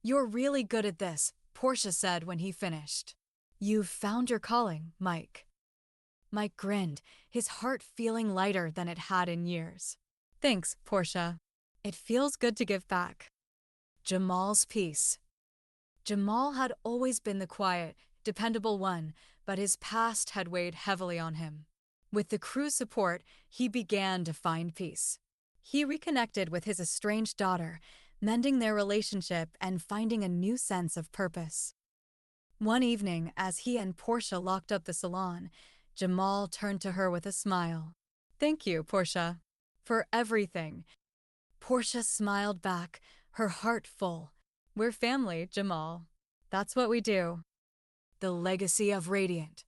"You're really good at this," Porsha said when he finished. "You've found your calling, Mike." Mike grinned, his heart feeling lighter than it had in years. "Thanks, Porsha. It feels good to give back." Jamal's peace. Jamal had always been the quiet, dependable one, but his past had weighed heavily on him. With the crew's support, he began to find peace. He reconnected with his estranged daughter, mending their relationship and finding a new sense of purpose. One evening, as he and Porsha locked up the salon, Jamal turned to her with a smile. "Thank you, Porsha, for everything." Porsha smiled back, her heart full. "We're family, Jamal. That's what we do." The legacy of Radiant.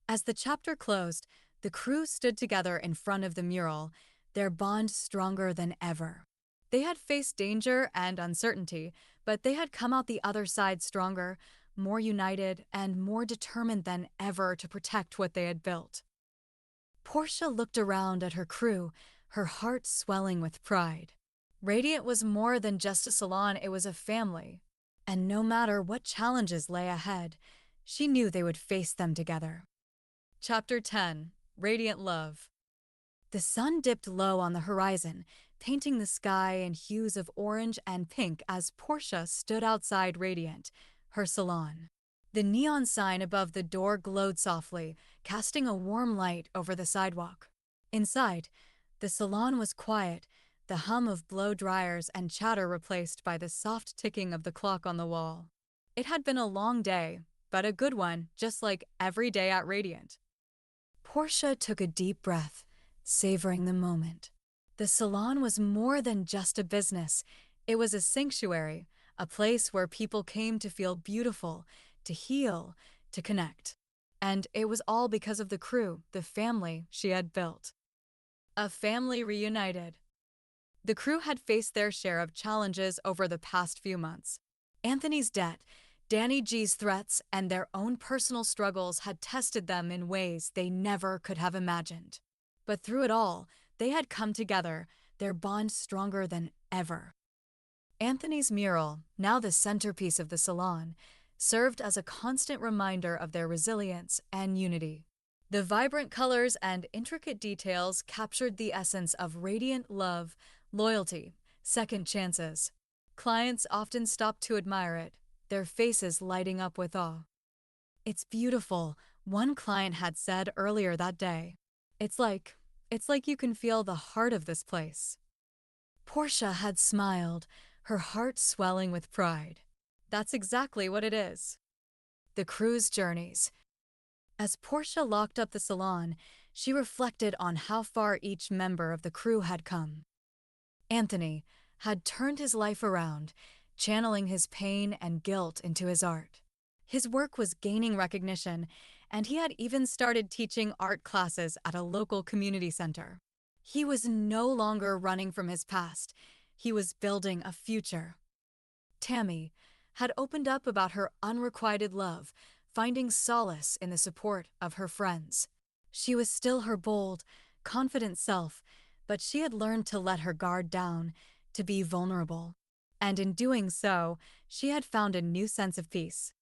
As the chapter closed, the crew stood together in front of the mural, their bond stronger than ever. They had faced danger and uncertainty, but they had come out the other side stronger, more united, and more determined than ever to protect what they had built. Porsha looked around at her crew, her heart swelling with pride. Radiant was more than just a salon, it was a family. And no matter what challenges lay ahead, she knew they would face them together. Chapter 10. Radiant Love. The sun dipped low on the horizon, painting the sky in hues of orange and pink as Porsha stood outside Radiant, her salon. The neon sign above the door glowed softly, casting a warm light over the sidewalk. Inside, the salon was quiet, the hum of blow dryers and chatter replaced by the soft ticking of the clock on the wall. It had been a long day, but a good one, just like every day at Radiant. Porsha took a deep breath, savoring the moment. The salon was more than just a business. It was a sanctuary, a place where people came to feel beautiful, to heal, to connect. And it was all because of the crew, the family she had built. A family reunited. The crew had faced their share of challenges over the past few months. Anthony's debt, Danny G's threats, and their own personal struggles had tested them in ways they never could have imagined. But through it all, they had come together, their bond stronger than ever. Anthony's mural, now the centerpiece of the salon, served as a constant reminder of their resilience and unity. The vibrant colors and intricate details captured the essence of radiant love, loyalty, second chances. Clients often stopped to admire it, their faces lighting up with awe. "It's beautiful," one client had said earlier that day. It's like you can feel the heart of this place." Porsha had smiled, her heart swelling with pride. "That's exactly what it is." The crew's journeys. As Porsha locked up the salon, she reflected on how far each member of the crew had come. Anthony had turned his life around, channeling his pain and guilt into his art. His work was gaining recognition, and he had even started teaching art classes at a local community center. He was no longer running from his past. He was building a future. Tammy had opened up about her unrequited love, finding solace in the support of her friends. She was still her bold, confident self, but she had learned to let her guard down, to be vulnerable. And in doing so, she had found a new sense of peace.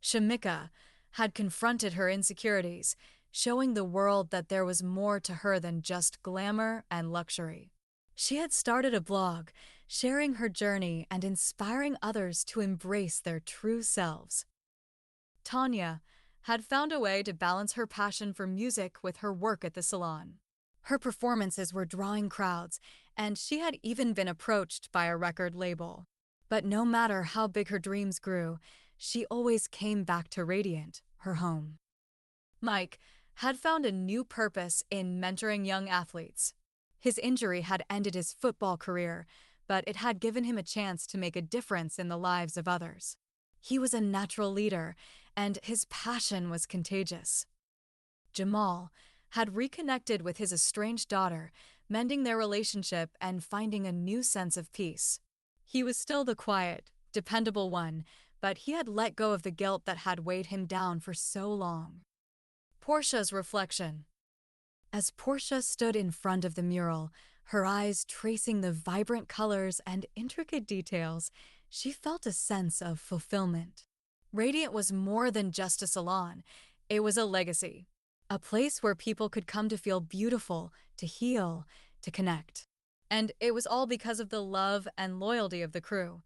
Shamika had confronted her insecurities, showing the world that there was more to her than just glamour and luxury. She had started a blog, sharing her journey and inspiring others to embrace their true selves. Tanya had found a way to balance her passion for music with her work at the salon. Her performances were drawing crowds, and she had even been approached by a record label. But no matter how big her dreams grew, she always came back to Radiant, her home. Mike had found a new purpose in mentoring young athletes. His injury had ended his football career, but it had given him a chance to make a difference in the lives of others. He was a natural leader, and his passion was contagious. Jamal had reconnected with his estranged daughter, mending their relationship and finding a new sense of peace. He was still the quiet, dependable one, but he had let go of the guilt that had weighed him down for so long. Porsha's reflection. As Porsha stood in front of the mural, her eyes tracing the vibrant colors and intricate details, she felt a sense of fulfillment. Radiant was more than just a salon, it was a legacy. A place where people could come to feel beautiful, to heal, to connect. And it was all because of the love and loyalty of the crew.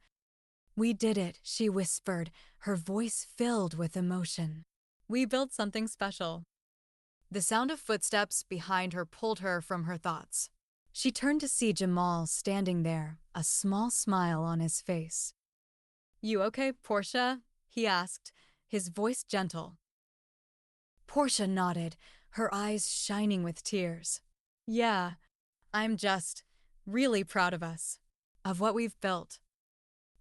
"We did it," she whispered, her voice filled with emotion. "We built something special." The sound of footsteps behind her pulled her from her thoughts. She turned to see Jamal standing there, a small smile on his face. "You okay, Porsha?" he asked, his voice gentle. Porsha nodded, her eyes shining with tears. "Yeah, I'm just really proud of us, of what we've built."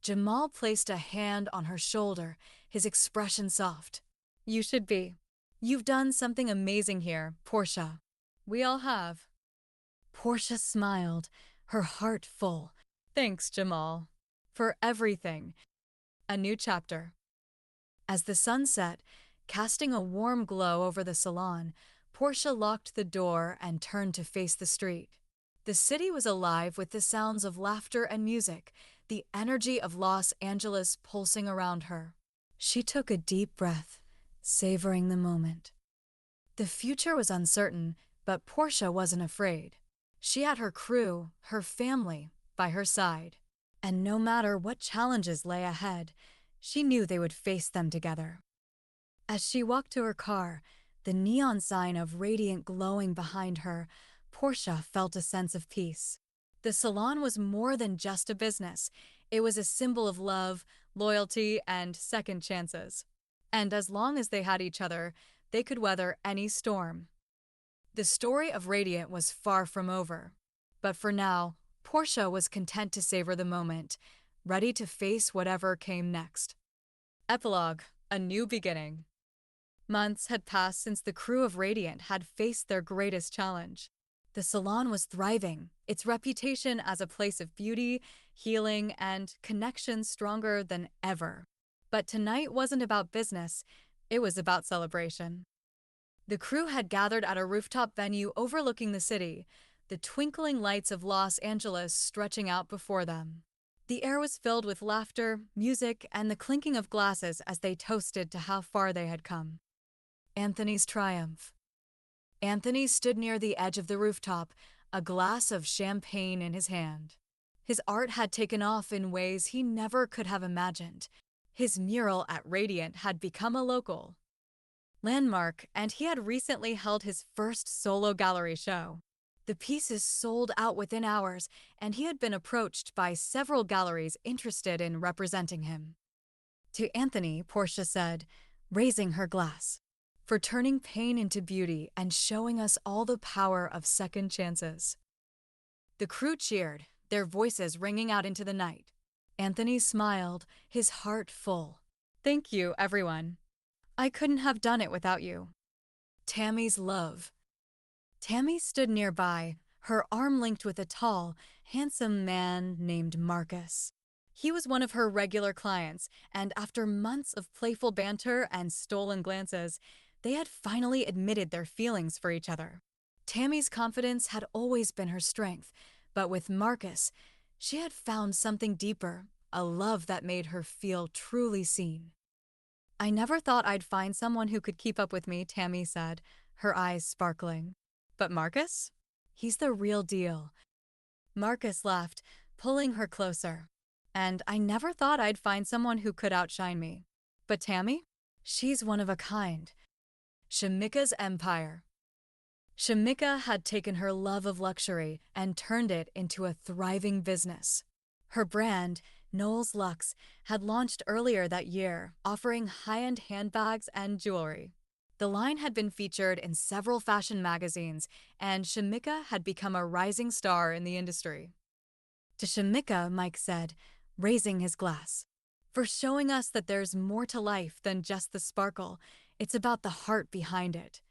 Jamal placed a hand on her shoulder, his expression soft. "You should be. You've done something amazing here, Porsha." "We all have." Porsha smiled, her heart full. "Thanks, Jamal, for everything." A new chapter. As the sun set, casting a warm glow over the salon, Porsha locked the door and turned to face the street. The city was alive with the sounds of laughter and music, the energy of Los Angeles pulsing around her. She took a deep breath, savoring the moment. The future was uncertain, but Porsha wasn't afraid. She had her crew, her family, by her side. And no matter what challenges lay ahead, she knew they would face them together. As she walked to her car, the neon sign of Radiant glowing behind her, Porsha felt a sense of peace. The salon was more than just a business. It was a symbol of love, loyalty, and second chances. And as long as they had each other, they could weather any storm. The story of Radiant was far from over. But for now, Porsha was content to savor the moment, ready to face whatever came next. Epilogue: A new beginning. Months had passed since the crew of Radiant had faced their greatest challenge. The salon was thriving, its reputation as a place of beauty, healing, and connection stronger than ever. But tonight wasn't about business, it was about celebration. The crew had gathered at a rooftop venue overlooking the city, the twinkling lights of Los Angeles stretching out before them. The air was filled with laughter, music, and the clinking of glasses as they toasted to how far they had come. Anthony's triumph. Anthony stood near the edge of the rooftop, a glass of champagne in his hand. His art had taken off in ways he never could have imagined. His mural at Radiant had become a local landmark, and he had recently held his first solo gallery show. The pieces sold out within hours, and he had been approached by several galleries interested in representing him. To Anthony, Porsha said, raising her glass, "For turning pain into beauty and showing us all the power of second chances." The crew cheered, their voices ringing out into the night. Anthony smiled, his heart full. "Thank you, everyone. I couldn't have done it without you." Tammy's love. Tammy stood nearby, her arm linked with a tall, handsome man named Marcus. He was one of her regular clients, and after months of playful banter and stolen glances, they had finally admitted their feelings for each other. Tammy's confidence had always been her strength, but with Marcus, she had found something deeper, a love that made her feel truly seen. "I never thought I'd find someone who could keep up with me," Tammy said, her eyes sparkling. "But Marcus? He's the real deal." Marcus laughed, pulling her closer. And I never thought I'd find someone who could outshine me. But Tammy? She's one of a kind. Shamika's empire. Shamika had taken her love of luxury and turned it into a thriving business. Her brand, Knowles Luxe, had launched earlier that year, offering high-end handbags and jewelry. The line had been featured in several fashion magazines, and Shamika had become a rising star in the industry. To Shamika, Mike said, raising his glass, "For showing us that there's more to life than just the sparkle. It's about the heart behind it."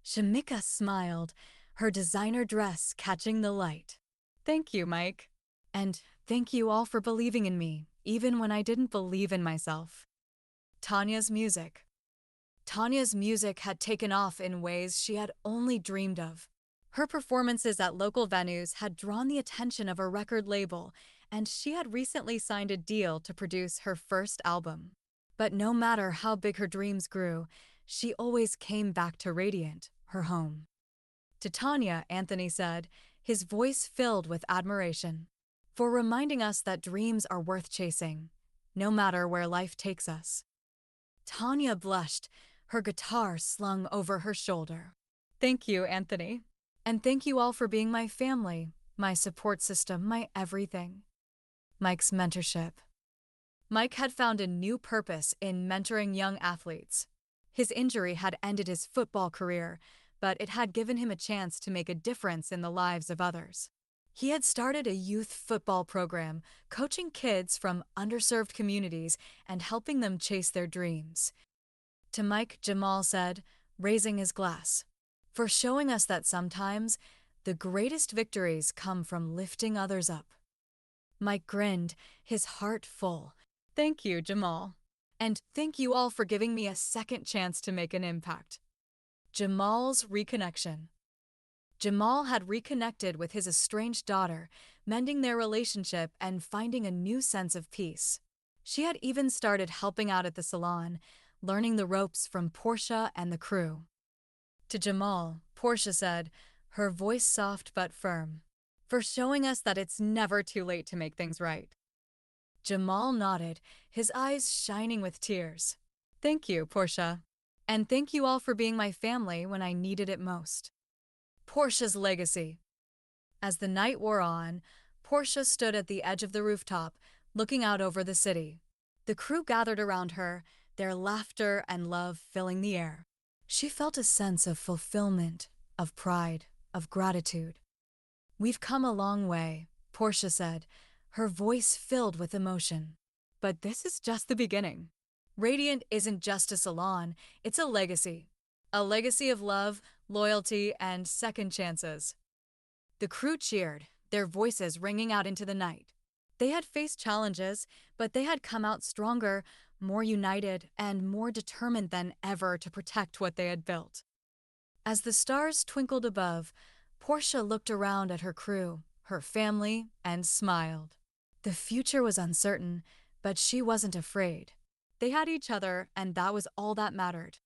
Shamika smiled, her designer dress catching the light. "Thank you, Mike. And thank you all for believing in me, even when I didn't believe in myself." Tanya's music. Tanya's music had taken off in ways she had only dreamed of. Her performances at local venues had drawn the attention of a record label, and she had recently signed a deal to produce her first album. But no matter how big her dreams grew, she always came back to Radiant, her home. To Tanya, Anthony said, his voice filled with admiration, "For reminding us that dreams are worth chasing, no matter where life takes us." Tanya blushed, her guitar slung over her shoulder. "Thank you, Anthony. And thank you all for being my family, my support system, my everything." Mike's mentorship. Mike had found a new purpose in mentoring young athletes. His injury had ended his football career, but it had given him a chance to make a difference in the lives of others. He had started a youth football program, coaching kids from underserved communities and helping them chase their dreams. To Mike, Jamal said, raising his glass, "For showing us that sometimes the greatest victories come from lifting others up." Mike grinned, his heart full. "Thank you, Jamal. And thank you all for giving me a second chance to make an impact." Jamal's reconnection. Jamal had reconnected with his estranged daughter, mending their relationship and finding a new sense of peace. She had even started helping out at the salon, learning the ropes from Porsha and the crew. To Jamal, Porsha said, her voice soft but firm, "For showing us that it's never too late to make things right." Jamal nodded, his eyes shining with tears. "Thank you, Porsha. And thank you all for being my family when I needed it most." Porsha's legacy. As the night wore on, Porsha stood at the edge of the rooftop, looking out over the city. The crew gathered around her, their laughter and love filling the air. She felt a sense of fulfillment, of pride, of gratitude. "We've come a long way," Porsha said, her voice filled with emotion. "But this is just the beginning. Radiant isn't just a salon, it's a legacy. A legacy of love, loyalty, and second chances." The crew cheered, their voices ringing out into the night. They had faced challenges, but they had come out stronger, more united, and more determined than ever to protect what they had built. As the stars twinkled above, Porsha looked around at her crew, her family, and smiled. The future was uncertain, but she wasn't afraid. They had each other, and that was all that mattered.